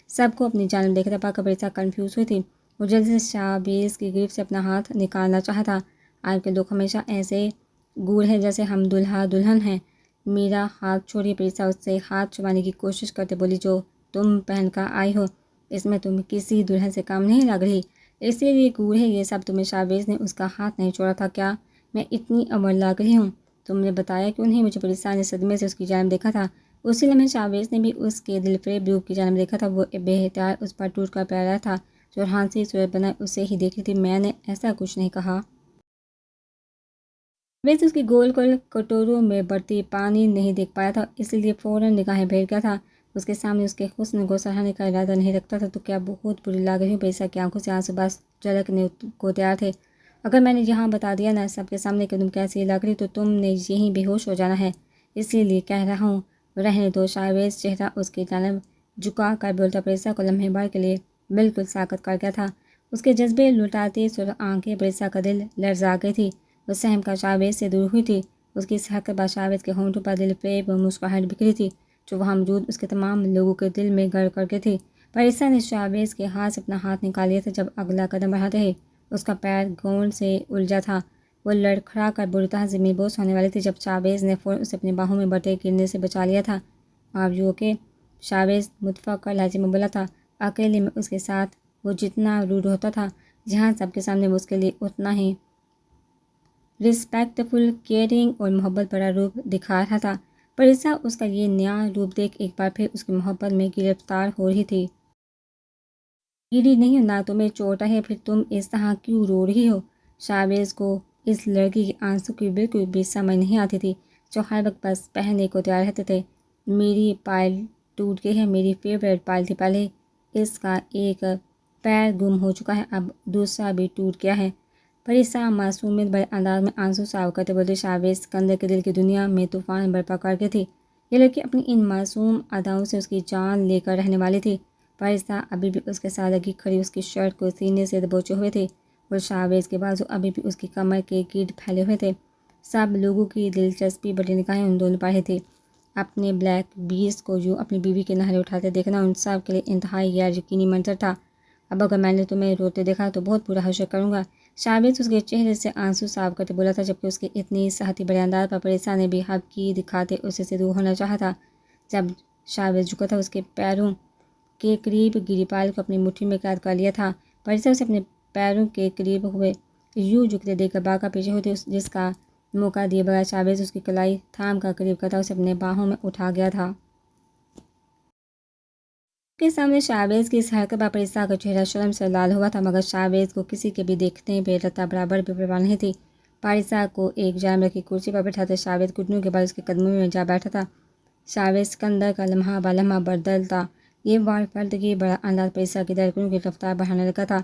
سب کو اپنی جانب دیکھتا پا کر پریسا کنفیوز ہوئی تھی۔ وہ جلدی سے شاویز کی گرفت سے اپنا ہاتھ نکالنا چاہا تھا۔ آپ کے لوگ ہمیشہ ایسے گور ہیں جیسے ہم دلہا دلہن ہیں۔ میرا ہاتھ چھوڑیے، پریسا اس سے ہاتھ چھڑوانے کی کوشش کرتے بولی۔ جو تم پہن کر آئی ہو اس میں تم کسی دلہن سے کم نہیں لگ رہی، اس لیے گور ہے یہ سب تمہیں۔ شاویز نے اس کا ہاتھ نہیں چھوڑا تھا۔ کیا میں اتنی امر لگ رہی ہوں؟ تم نے بتایا کیوں نہیں مجھے؟ پریسا نے صدمے سے اس کی جانب دیکھا تھا۔ اسی لمحے شاویز نے بھی اس کے دل فریب روپ کی جانب دیکھا تھا۔ وہ بے اختیار اس پر ٹوٹ کر پڑ رہا تھا، جو ہنسی صورت بنائے اسے ہی دیکھ رہی تھی۔ میں نے ایسا کچھ نہیں کہا۔ شاویز اس کی گول گول کٹوروں میں بڑھتی پانی نہیں دیکھ پایا تھا، اس لیے فوراً نگاہیں پھیر گیا تھا۔ اس کے سامنے اس کے حسن کو سراہنے کا ارادہ نہیں رکھتا تھا۔ تو کیا بہت بری لگ رہی ہوں؟ پریسا کی آنکھوں سے آنسو بس جھلکنے کو تیار تھے۔ اگر میں نے یہاں بتا دیا نا سب کے سامنے کہ تم کیسی لگ رہی تو تم نے یہیں بے ہوش ہو جانا ہے، اسی لیے کہہ رہا ہوں رہنے دو۔ شاویز چہرہ اس کی جانب جھکا کر بولتا، پریسا کو لمحے بھر کے لیے بالکل ساکت کر گیا تھا۔ اس کے جذبے لٹاتی سرخ آنکھیں پریسا کا دل لرزا گئی تھی۔ وہ سہم کا شاویز سے دور ہوئی تھی۔ اس کی اس حرکت بعد شاویز کے ہونٹوں پر دل فریب اور مسکراہٹ بکھری تھی، جو وہاں موجود اس کے تمام لوگوں کے دل میں گڑ کر کے تھی۔ پریسا نے شاویز کے ہاتھ سے اپنا ہاتھ نکال لیا تھا، جب اگلا قدم بڑھاتے ہی اس کا پیر گاؤن سے الجھا تھا۔ وہ لڑکھڑا کر بری طرح زمین بوس ہونے والی تھی، جب شاویز نے فوراً اسے اپنی باہوں میں بڑھتے گرنے سے بچا لیا تھا۔ آپ یو اوکے؟ شاویز متفقر لہجے میں بولا تھا۔ اکیلے میں اس کے ساتھ وہ جتنا روڈ ہوتا تھا، جہاں سب کے سامنے وہ اس کے لیے اتنا ہی رسپیکٹفل، کیئرنگ اور محبت بڑا روپ دکھا رہا تھا۔ پریسا اس کا یہ نیا روپ دیکھ ایک بار پھر اس کی محبت میں گرفتار ہو رہی تھی۔ گری نہیں ہو نا؟ تمہیں چوٹ ہے؟ پھر تم اس طرح کیوں رو رہی ہو؟ شاویز کو اس لڑکی کے آنسو کی بالکل بھی سمجھ نہیں آتی تھی، جو ہر وقت بس پہننے کو تیار رہتے تھے۔ میری پائل ٹوٹ گئی ہے، میری فیوریٹ پائل تھی۔ پہلے اس کا ایک پیر گم ہو چکا ہے، اب دوسرا بھی ٹوٹ گیا ہے۔ پریسا معصومیت بھرے انداز میں آنسو صاف کرتے بولتے۔ شاویز کے اندر کے دل کی دنیا میں طوفان برپا کر گئی تھی۔ یہ لڑکی اپنی ان معصوم اداؤں سے اس کی جان لے کر رہنے والی تھی۔ پریسا ابھی بھی اس کے سادگی کھڑی اس کی شرٹ کو سینے سے دبوچے ہوئے تھے، اور شاویز کے بازو ابھی بھی اس کی کمر کے گرد پھیلے ہوئے تھے۔ سب لوگوں کی دلچسپی بڑی نگاہیں ان دونوں پر ہی تھی۔ اپنے بلیک بیسٹ کو یوں اپنی بیوی کے نہرے اٹھاتے دیکھنا ان سب کے لیے انتہائی غیر یقینی منظر تھا۔ اب اگر میں نے تمہیں روتے دیکھا تو بہت برا حشر کروں گا۔ شاویز اس کے چہرے سے آنسو صاف کرتے بولا تھا، جبکہ اس کے اتنی صحتی بڑے انداز پر پریسا نے بھی حبکی دکھاتے اسے سے دور ہونا چاہا تھا۔ جب شاویز جھکا تھا، اس کے پیروں کے قریب گری، پال کو اپنی مٹھی میں قید کر لیا تھا۔ پریسا اسے اپنے پیروں کے قریب ہوئے یوں جھکتے دیکھ کر باغا پیچھے ہوتے جس کا موقع دیے بغیر شاویز اس کی کلائی تھام کر قریب کرتا اسے اپنے باہوں میں اٹھا گیا تھا۔ کے سامنے شاویز کی اس حرکت پر پریسا کا چہرہ شرم سے لال ہوا تھا، مگر شاویز کو کسی کے بھی دیکھنے پہ رتا برابر بھی پرواہ نہیں تھی۔ پریسا کو ایک جانب رکھی کرسی پر بٹھاتے شاویز گھٹنوں کے بل اس کے قدموں میں جا بیٹھا تھا۔ شاویز سکندر کا لمحہ بہ لمحہ بدلتا یہ وار فردگی بڑا انداز پریسا کی دھڑکنوں کی رفتار بڑھانے لگا تھا۔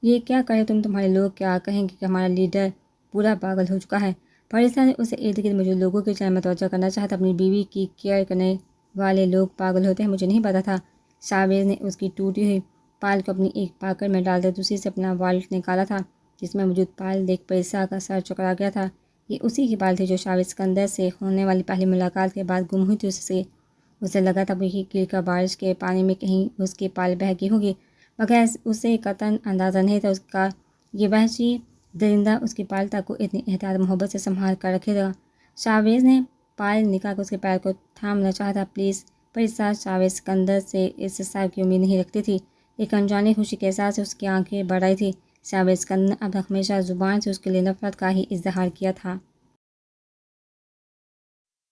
یہ کیا کرے تمہارے لوگ کیا کہیں گے کہ ہمارا لیڈر پورا پاگل ہو چکا ہے؟ پریسا نے اسے ارد گرد موجود لوگوں کی جانب متوجہ کرنا چاہا تھا۔ اپنی بیوی کی کیئر کرنے والے لوگ پاگل ہوتے ہیں، مجھے نہیں پتا تھا۔ شاویز نے اس کی ٹوٹی ہوئی پال کو اپنی ایک پاکٹ میں ڈالتے دوسری سے اپنا والٹ نکالا تھا جس میں موجود پال دیکھ پریسا کا سر چکرا گیا تھا۔ یہ اسی کی پال تھی جو شاویز سکندر سے ہونے والی پہلی ملاقات کے بعد گم ہوئی تھی۔ اسے لگا تھا وہی گر کر بارش کے پانی میں کہیں اس کی پال بہہ گئی ہوگی، مگر اسے قطعاً اندازہ نہیں تھا اس کا یہ وحشی درندہ اس کی پال تک کو اتنی احتیاط محبت سے سنبھال کر رکھے گا۔ شاویز نے پال نکال کر اس کے پیر کو تھامنا چاہا تھا۔ پلیز پریسا شاویز سکندر سے اس سب کی امید نہیں رکھتی تھی۔ ایک انجانی خوشی کے احساس سے اس کی آنکھیں بڑھ آئی تھی۔ شاویز سکندر نے اب ہمیشہ زبان سے اس کے لیے نفرت کا ہی اظہار کیا تھا۔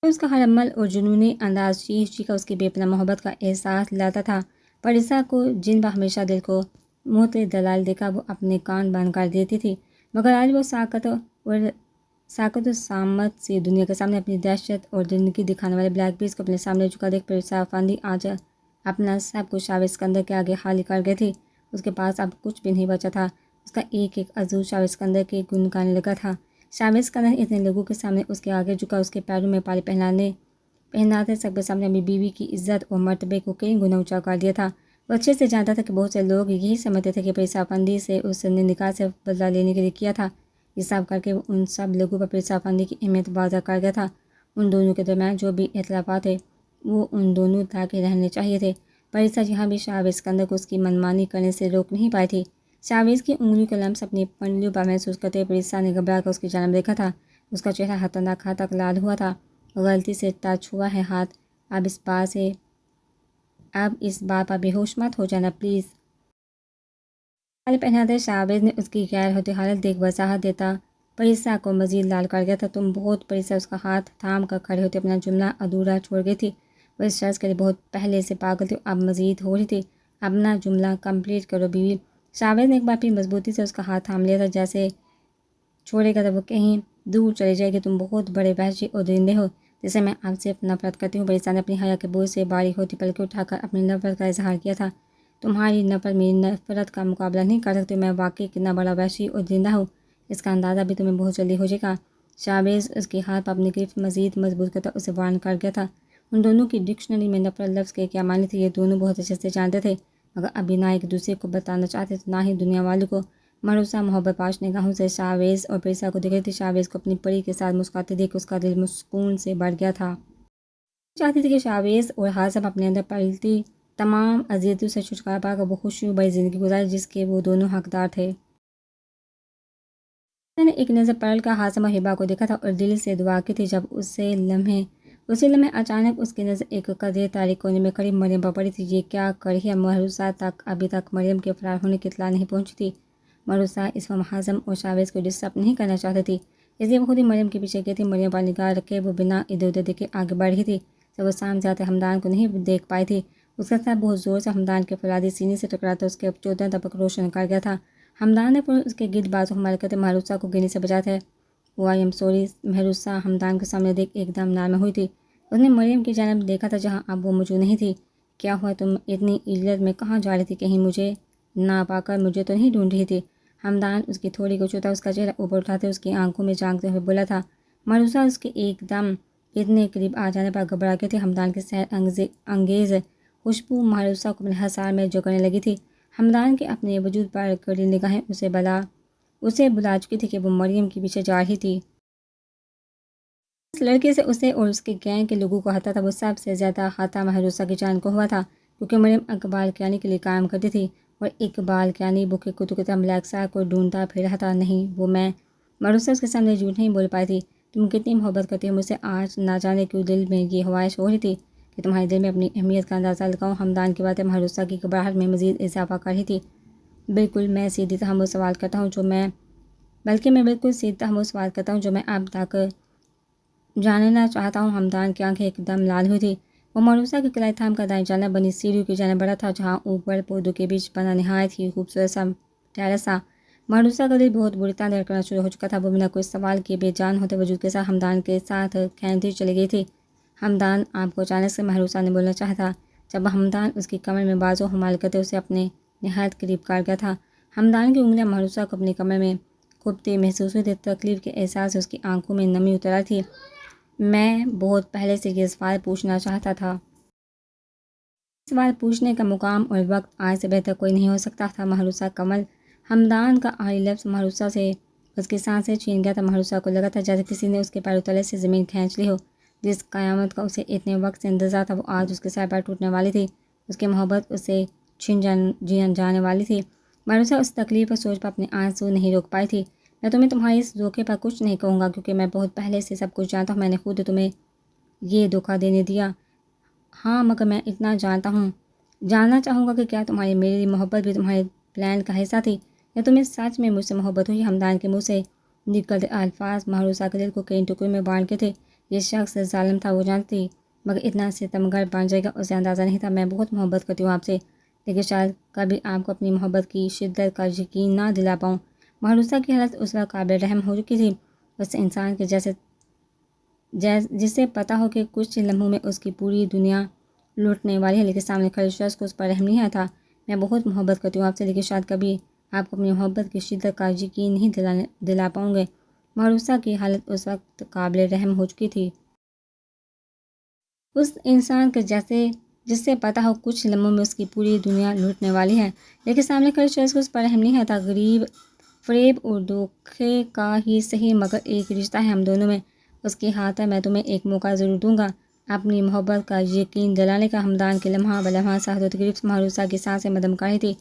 اس کا ہر عمل اور جنونی انداز چیخ چیخ کر اس کی بے پناہ محبت کا احساس لاتا تھا۔ پریسا کو جن پر ہمیشہ دل کو موتے دلال دیکھا وہ اپنے کان بند کر دیتی تھی، مگر آج وہ ساکت و سامت سی دنیا کے سامنے اپنی دہشت اور درندگی دکھانے والے بلیک بیسٹ کو اپنے سامنے جھکا دیکھ پریسا افندی آج اپنا سب کچھ شاویز سکندر کے آگے خالی کر گئی تھی۔ اس کے پاس اب کچھ بھی نہیں بچا تھا۔ اس کا ایک ایک عضو شاویز سکندر کے گن گانے لگا تھا۔ شاویز سکندر نے اتنے لوگوں کے سامنے اس کے آگے جھکا اس کے پیروں میں پالے پہناتے سب کے سامنے اپنی بیوی کی عزت اور مرتبے کو کئی گنا اونچا کر دیا تھا۔ وہ اچھے سے جانتا تھا کہ بہت سے لوگ یہی سمجھتے تھے کہ پریسا افندی سے اس نے نکاح سے بدلہ لینے کے لیے کیا تھا۔ یہ سب کر کے وہ ان سب لوگوں پر پریسا افندی کی اہمیت واضح کر گیا تھا۔ ان دونوں کے درمیان جو بھی اختلافات تھے وہ ان دونوں تک رہنے چاہیے تھے۔ پریسا یہاں بھی شاویز سکندر کو اس کی منمانی کرنے سے روک نہیں پائی تھی۔ شاویز کی انگلیوں کا لمس اپنی پنڈلیوں پر محسوس کرتے پریسا نے گھبرا کر اس کی جانب دیکھا تھا۔ اس کا چہرہ ہاتھ تک لال ہوا تھا۔ غلطی سے ٹچ ہوا ہے ہاتھ، اب اس بات پر بے ہوش مت ہو جانا پلیز۔ پال پہناتے شاویز نے اس کی غیر ہوتی حالت دیکھ وضاحت دیتا پریسا کو مزید لال کر گیا تھا۔ تم بہت پریسا اس کا ہاتھ تھام کر کھڑے ہوتے اپنا جملہ ادھورا چھوڑ گئی تھی۔ وہ اس شخص کے لیے بہت پہلے سے پاگل تھی، اب مزید ہو رہی تھی۔ اپنا جملہ کمپلیٹ کرو بیوی۔ شاویز نے ایک بار پھر مضبوطی سے اس کا ہاتھ تھام لیا تھا، جیسے چھوڑے گا تو وہ کہیں دور چلے جائے گی۔ تم بہت بڑے وحشی اور درندے ہو جسے میں آپ سے نفرت کرتی ہوں۔ پریسا نے اپنی حیا کے بوجھ سے باریک ہوتی پلکیں اٹھا کر اپنی نفرت کا اظہار کیا تھا۔ تمہاری نفرت میری نفرت کا مقابلہ نہیں کر سکتی۔ میں واقعی کتنا بڑا وحشی اور درندہ ہوں اس کا اندازہ بھی تمہیں بہت جلدی ہو جائے گا۔ شاویز اس کے ہاتھ پر اپنی گرفت مزید مضبوط کرتا اسے وارن کر گیا تھا۔ ان دونوں کی ڈکشنری میں نفرت لفظ کے کیا معنی تھے یہ دونوں بہت اچھے سے جانتے تھے، مگر ابھی نہ ایک دوسرے کو بتانا چاہتے تھے نہ ہی دنیا والوں کو۔ مروسا محبت پاش نگاہوں سے شاویز اور پریسا کو دیکھ رہی تھی۔ شاویز کو اپنی پری کے ساتھ مسکراتے دیکھ اس کا دل سکون سے بھر گیا تھا۔ چاہتی تھی کہ شاویز اور ہاضم اپنے اندر پلتی تمام اذیتوں سے چھٹکارا پا کر وہ خوشی بڑی زندگی گزارے جس کے وہ دونوں حقدار تھے۔ میں نے ایک نظر پلٹ کر ہاضم اور ہبا کو دیکھا تھا اور دل سے دعا کی تھی۔ جب اسی لمحے اچانک اس کی نظر ایک قدرے تاریک کونے میں کھڑی مریم پر پڑی تھی۔ یہ کیا کر رہی ہے؟ مروسا تک ابھی تک مریم کے فرار ہونے کی اطلاع نہیں پہنچی تھی۔ مروسا اس وقت ہاضم اور شاویز کو ڈسٹرب نہیں کرنا چاہتی تھی، اس لیے وہ خود ہی مریم کے پیچھے گئی تھی۔ مریم پر نگاہ رکھے وہ بنا ادھر ادھر دیکھے آگے بڑھ رہی تھی۔ جب وہ سامنے آتے حمدان کو نہیں دیکھ پائی تھی، اس کا سر بہت زور سے حمدان کے فولادی سینے سے ٹکراتا اس کے چودہ طبق روشن کر گیا تھا۔ حمدان نے فوراً اس کے گرد بازو حمل کرتے مہروسا کو گرنے سے بچایا ہے۔ او آئی ایم سوری۔ مہروسا حمدان کے سامنے دیکھ ایک دم نرم ہوئی تھی۔ اس نے مریم کی جانب دیکھا تھا جہاں اب وہ موجود نہیں تھی۔ کیا ہوا؟ تم اتنی عجلت میں کہاں جا رہی تھی؟ کہیں مجھے نہ پا کر مجھے تو نہیں ڈھونڈ رہی تھی؟ حمدان اس کی تھوڑی کو چھوتا اس کا چہرہ اوپر اٹھاتے اس کی آنکھوں میں جھانکتے ہوئے بولا تھا۔ مہروسا اس کے ایک دم اتنے قریب آ جانے پر گھبرا گئی تھی۔ حمدان کی سحر انگیز خوشبو مہروسا کو اپنے حصار میں جکڑنے لگی تھی۔ حمدان کے اپنے وجود پر کڑی نگاہیں اسے بلا چکی تھی کہ وہ مریم کے پیچھے جا رہی تھی۔ اس لڑکے سے اسے اور اس کے گینگ کے لوگوں کو خطرہ تھا۔ وہ سب سے زیادہ خطرہ مہروسا کی جان کو ہوا تھا، کیونکہ مریم اقبال کیانی کے لیے کام کرتی تھی اور اقبال کیانی بھوکے کتوں کی طرح بلیک سار کو ڈھونڈتا پھر رہا تھا۔ نہیں وہ میں مہروسا اس کے سامنے جھوٹ نہیں بول پائی تھی۔ تم کتنی محبت کرتی ہو مجھ سے؟ آج نہ جانے کیوں دل میں یہ خواہش ہو رہی تھی کہ تمہارے دل میں اپنی اہمیت کا اندازہ لگاؤں۔ ہمدان کی باتیں مہروسہ کی گھبراہٹ میں مزید اضافہ کر رہی تھی۔ بالکل میں سیدھی طرح وہ سوال کرتا ہوں جو میں اب تک جاننا چاہتا ہوں۔ ہمدان کی آنکھیں ایک دم لال ہوئی تھی۔ وہ مہروسہ کی کلائی تھام کر دائیں جانب بنی سیڑھیوں کی جانب بڑھا تھا جہاں اوپر پودوں کے بیچ بنا نہایت ہی خوبصورت سا ٹیرس تھا۔ مہروسہ کا دل بہت بری طرح دھڑکنا شروع ہو چکا تھا۔ وہ بنا کوئی سوال کیے بے جان ہوتے وجود کے ساتھ ہمدان کے ساتھ کھینچتی چلی گئی تھی۔ ہمدان آپ کو اچانک سے مہروسہ نے بولنا چاہا تھا۔ جب ہمدان اس کی کمر میں بازو حمال کرتے اسے اپنے نہایت قریب کر گیا تھا۔ ہمدان کی انگلیاں مہروسہ کو اپنی کمر میں کھپتی محسوس ہوئی تھی۔ تکلیف کے احساس سے اس کی آنکھوں میں نمی اتر آئی تھی۔ میں بہت پہلے سے یہ سوال پوچھنا چاہتا تھا۔ سوال پوچھنے کا مقام اور وقت آج سے بہتر کوئی نہیں ہو سکتا تھا۔ مہروسہ کمل۔ ہمدان کا آخری لفظ مہروسہ سے اس کی سانسیں چھین گیا تھا۔ مہروسہ کو لگا تھا جیسے کسی نے اس کے پیروں تلے سے زمین کھینچ لی ہو۔ جس قیامت کا اسے اتنے وقت سے انتظار تھا وہ آج اس کے سر پر ٹوٹنے والی تھی۔ اس کی محبت اسے چھن جانے والی تھی۔ مہروسہ اس تکلیف اور سوچ پر اپنے آنسو نہیں روک پائی تھی۔ میں تمہیں تمہاری اس دھوکے پر کچھ نہیں کہوں گا کیونکہ میں بہت پہلے سے سب کچھ جانتا ہوں۔ میں نے خود تمہیں یہ دھوکہ دینے دیا۔ ہاں مگر میں اتنا جاننا چاہوں گا کہ کیا تمہاری میری محبت بھی تمہارے پلان کا حصہ تھی یا تمہیں سچ میں مجھ سے محبت ہوئی؟ ہمدان کے منہ سے نکلتے الفاظ مہروسہ کے دل کو کئی ٹکڑوں میں بانٹ کے تھے۔ یہ شخص ظالم تھا وہ جانتی تھی مگر اتنا ستمگر بن جائے گا اسے اندازہ نہیں تھا۔ میں بہت محبت کرتی ہوں آپ سے لیکن شاید کبھی آپ کو اپنی محبت کی شدت کا یقین نہ دلا پاؤں۔ مہروسہ کی حالت اس وقت قابل رحم ہو چکی تھی۔ اس انسان کے جسے پتہ ہو کہ کچھ لمحوں میں اس کی پوری دنیا لوٹنے والی ہے لیکن سامنے کھڑے شخص کو اس پر رحم نہیں آتا۔ میں بہت محبت کرتی ہوں آپ سے لیکن شاید کبھی آپ کو اپنی محبت کی شدت کا یقین نہیں دلا پاؤں گے۔ مہروسہ کی حالت اس وقت قابل رحم ہو چکی تھی۔ اس انسان کے جس سے پتہ ہو کچھ لمحوں میں اس کی پوری دنیا لوٹنے والی ہے لیکن سامنے کھڑے شخص کو اس پر رحم نہیں آتا۔ غریب فریب اور دھوکے کا ہی صحیح مگر ایک رشتہ ہے ہم دونوں میں۔ اس کی ہاتھ ہے۔ میں تمہیں ایک موقع ضرور دوں گا اپنی محبت کا یقین دلانے کا۔ ہمدان کے لمحہ بلمحہ صحت و تکلیف مہروسہ کی سانسیں مدھم کر رہی تھی۔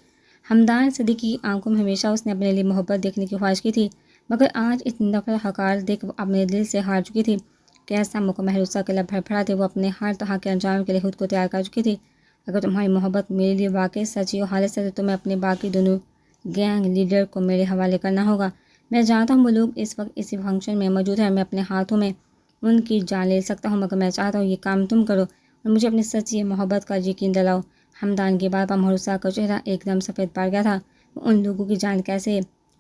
ہمدان صدیقی کی آنکھوں میں ہمیشہ اس نے اپنے لیے محبت دیکھنے کی خواہش کی تھی مگر آج اتنی نفرت حقارت دیکھ وہ اپنے دل سے ہار چکی تھی۔ کیسا موقع مہروسہ کے لب پھڑپڑاتے وہ اپنے ہر طرح کے انجام کے لیے خود کو تیار کر چکی تھی۔ اگر تمہاری محبت میرے لیے واقعی سچی اور خالص ہے تو تمہیں اپنے باقی دونوں گینگ لیڈر کو میرے حوالے کرنا ہوگا۔ میں جانتا ہوں وہ لوگ اس وقت اسی فنکشن میں موجود ہیں اور میں اپنے ہاتھوں میں ان کی جان لے سکتا ہوں مگر میں چاہتا ہوں یہ کام تم کرو اور مجھے اپنی سچی محبت کا یقین دلاؤ۔ ہمدان کی بات پر مہروسہ کا چہرہ ایک دم سفید پڑ گیا تھا۔ وہ ان لوگوں کی جان کیسے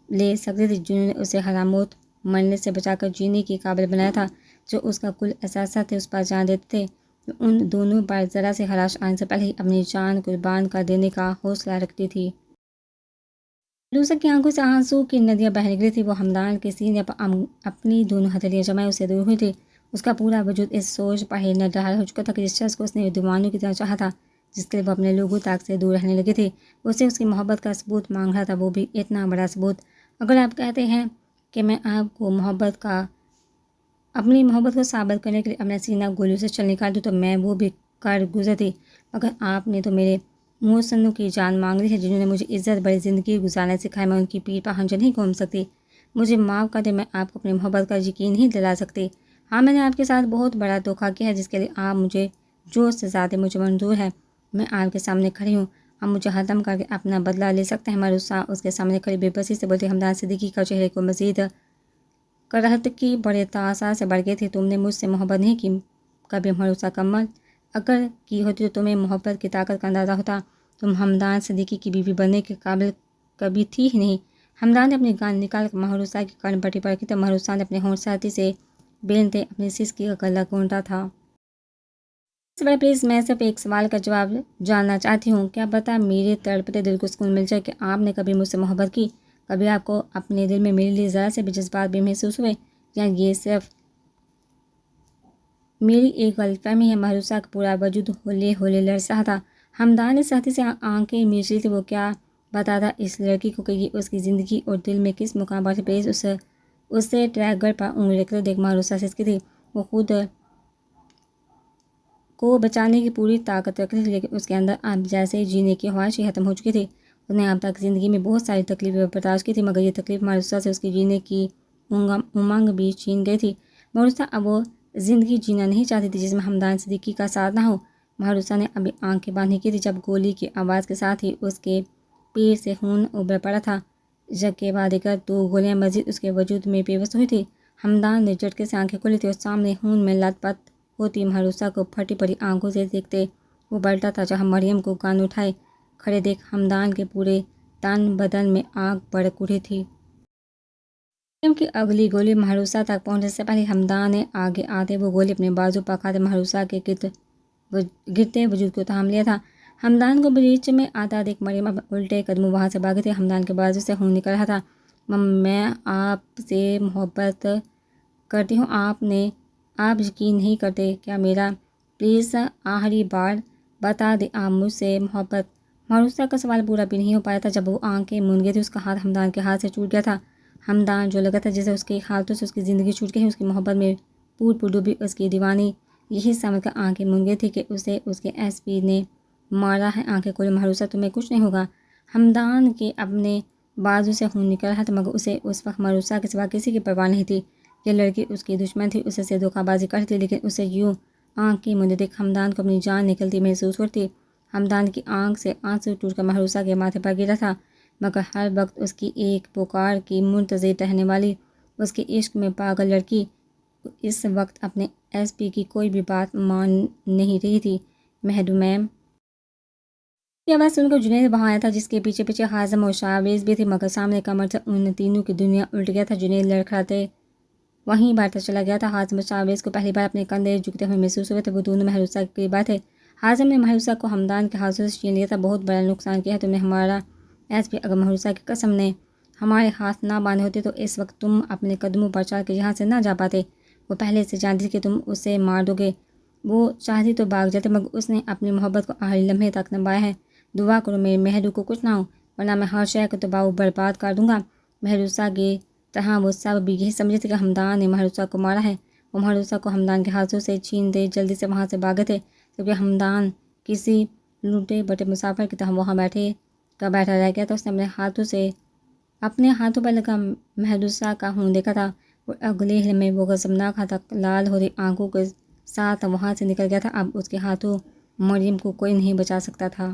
لے سکتی تھی جنہوں نے اسے حرام موت مرنے سے بچا کر جینے کی قابل بنایا تھا۔ جو اس کا کل احساسات تھے اس پر جان دیتے تھے۔ وہ ان دونوں پر ذرا سے خراش آنے سے پہلے ہی اپنی جان قربان کر دینے کا حوصلہ رکھتی تھی۔ مہروسہ کی آنکھوں سے آنسو کی ندیاں بہہ نکلی تھی۔ وہ ہمدان کے سینے پر اپنی دونوں ہتھیلیاں جمائے اسے دور ہوئی تھی۔ اس کا پورا وجود اس سوچ پر ہی نڈال ہو چکا تھا کہ جس شخص کو اس نے دیوانوں کی طرح چاہا تھا جس کے لیے وہ اپنے لوگوں تک سے دور رہنے لگی تھی اسے اس کی محبت کا ثبوت مانگ رہا تھا وہ بھی اتنا بڑا ثبوت۔ اگر آپ کہتے ہیں کہ میں آپ کو اپنی محبت کو ثابت کرنے کے لیے اپنا سینہ گولیوں سے چل نکال دوں تو میں وہ بھی کر گزرتی مگر آپ نے تو میرے محسنوں کی جان مانگ لی ہے جنہوں نے مجھے عزت بڑی زندگی گزارنا سکھایا۔ میں ان کی پیٹھ پر خنجر نہیں گھوم سکتی۔ مجھے معاف کر دیں میں آپ کو اپنی محبت کا یقین نہیں دلا سکتی۔ ہاں میں نے آپ کے ساتھ بہت بڑا دھوکہ کیا ہے جس کے لیے آپ مجھے جو سزا دیں مجھے منظور ہے۔ میں آپ کے سامنے کھڑی ہوں آپ مجھے ختم کر کے اپنا بدلہ لے سکتے ہیں۔ مہروسہ اس کے سامنے کھڑی بے بسی سے بولتی۔ ہمدان صدیقی کا چہرے کو مزید کرہت کی بڑے تاثر سے بڑھ گئی تھی۔ تم نے مجھ سے محبت نہیں کی کبھی مہروسہ کمل۔ اگر کی ہوتی تو تمہیں محبت کی طاقت کا اندازہ ہوتا۔ تم ہمدان صدیقی کی بیوی بننے کے قابل کبھی تھی ہی نہیں۔ ہمدان نے اپنی گان نکال کر مہروسہ کی کان پٹی پر رکھی تو مہروسہ نے اپنے ہونٹ سختی سے بیلتے اپنی سسکی کا گلا گھونٹا تھا۔ اس بار پلیز میں صرف ایک سوال کا جواب جاننا چاہتی ہوں۔ کیا پتہ میرے تڑپتے دل کو سکون مل جائے کہ آپ نے کبھی مجھ سے محبت کی؟ کبھی آپ کو اپنے دل میں میرے لیے ذرا سے بھی جذبات بھی محسوس ہوئے یا یہ صرف میری ایک غلط فہمی ہے؟ مہروسہ کا پورا وجود ہولے ہولے لرز رہا تھا۔ ہمدان نے سختی سے آنکھیں مینچ لی تھی۔ وہ کیا بتاتا اس لڑکی کو کہ یہ اس کی زندگی اور دل میں کس مقام پر تھی؟ پلیز اسے ٹریگر پر انگلی رکھ دیکھ مہروسہ سسکی تھی۔ وہ خود کو بچانے کی پوری طاقت رکھتی تھی لیکن اس کے اندر اب جیسے جینے کی خواہش ہی ختم ہو چکی تھی۔ اس نے اب تک زندگی میں بہت ساری تکلیفیں برداشت کی تھی مگر یہ تکلیف مہروسہ سے اس کی جینے کی امنگ بھی چھین گئی تھی۔ مہروسہ اب وہ زندگی جینا نہیں چاہتی تھی جس میں ہمدان صدیقی کا ساتھ نہ ہو۔ محروسہ نے ابھی آنکھیں باندھی کی تھی جب گولی کی آواز کے ساتھ ہی اس کے پیٹ سے خون ابل پڑا تھا۔ یک کے بعد دیگر 2 گولیاں مزید اس کے وجود میں پیوست ہوئی تھی۔ حمدان نے جھٹکے سے آنکھیں کھولی تھی اور سامنے خون میں لت پت ہوتی محروسہ کو پھٹی پڑی آنکھوں سے دیکھتے وہ بلٹا تھا جہاں مریم کو کان اٹھائے کھڑے دیکھ حمدان کے پورے تن بدن میں آگ بھڑک اٹھی تھی۔ مریم کی اگلی گولی محروسہ تک پہنچنے سے پہلے حمدان نے آگے آتے وہ گولی اپنے بازو پر کھاتے محروسہ کے گرتے وجود کو تھام لیا تھا۔ حمدان کو بیچ میں آتا دیکھ مریم الٹے قدموں وہاں سے بھاگی تھی۔ حمدان کے بازو سے خون نکل رہا تھا۔ میں آپ سے محبت کرتی ہوں، آپ یقین نہیں کرتے کیا میرا؟ پلیز آخری بار بتا دیں آپ مجھ سے محبت۔ محروسہ کا سوال پورا بھی نہیں ہو پایا تھا جب وہ آنکھیں موند گئی تھی۔ اس کا ہاتھ حمدان کے ہاتھ سے چھوٹ گیا تھا۔ حمدان جو لگا تھا جیسے اس کے ہاتھوں سے اس کی زندگی چھوٹ گئی، اس کی محبت میں پور ڈوبی اس کی دیوانی یہی سمجھ کر آنکھیں موند گئی تھی کہ اسے اس کے ایس پی نے مارا ہے۔ آنکھیں کھولے محروسہ تمہیں کچھ نہیں ہوگا۔ حمدان کے اپنے بازو سے خون نکل رہا تھا مگر اسے اس وقت محروسہ کے سوا کسی کی پرواہ نہیں تھی۔ یہ لڑکی اس کی دشمن تھی، اسے سے دھوکہ بازی کرتی تھی، لیکن اسے یوں آنکھیں موندے دیکھ حمدان کو اپنی جان نکلتی محسوس ہوتی۔ حمدان کی آنکھ سے آنسو ٹوٹ کر محروسہ کے ماتھے پر گرا تھا مگر ہر وقت اس کی ایک پکار کی منتظر رہنے والی اس کے عشق میں پاگل لڑکی اس وقت اپنے ایس پی کی کوئی بھی بات مان نہیں رہی تھی۔ مہدو میم! یہ آواز سن کر جنید وہاں آیا تھا جس کے پیچھے پیچھے ہاضم اور شاویز بھی تھے مگر سامنے کمر سے ان تینوں کی دنیا الٹ گیا تھا۔ جنید لڑکھڑاتے وہیں بیٹھتا چلا گیا تھا۔ ہاضم اور شاویز کو پہلی بار اپنے کندھے جھکتے ہوئے محسوس ہوئے تھے۔ وہ دونوں محروسہ کے قریب آئے تھے۔ ہاضم نے محروسہ کو حمدان کے ہاتھوں سے چھین لیا تھا۔ بہت بڑا نقصان کیا ہے تم نے ہمارا ایس پی، اگر محروسہ کی قسم نے ہمارے ہاتھ نہ باندھے ہوتے تو اس وقت تم اپنے قدموں پر چڑھ کے یہاں سے نہ جا پاتے۔ وہ پہلے سے جانتی تھی کہ تم اسے مار دو گے۔ وہ چاہتی تو بھاگ جاتے مگر اس نے اپنی محبت کو آخری لمحے تک نبھایا ہے۔ دعا کرو میرے مہدو کو کچھ نہ ہو ورنہ میں ہر شے کو تباہ و برباد کر دوں گا۔ محروسہ کی طرح وہ سب بھی یہی سمجھتے تھے کہ حمدان نے محروسہ کو مارا ہے۔ وہ محروسہ کو حمدان کے ہاتھوں سے چھینتے جلدی سے وہاں سے بھاگے تھے جبکہ حمدان کسی لوٹے بٹے مسافر کی طرح وہاں بیٹھا رہ گیا تھا۔ اس نے اپنے ہاتھوں پر لگا محروسہ کا خون دیکھا تھا اور اگلے لمحے وہ غضبناک ہاتھ لال ہوتی آنکھوں کے ساتھ وہاں سے نکل گیا تھا۔ اب اس کے ہاتھوں مریم کو کوئی نہیں بچا سکتا تھا۔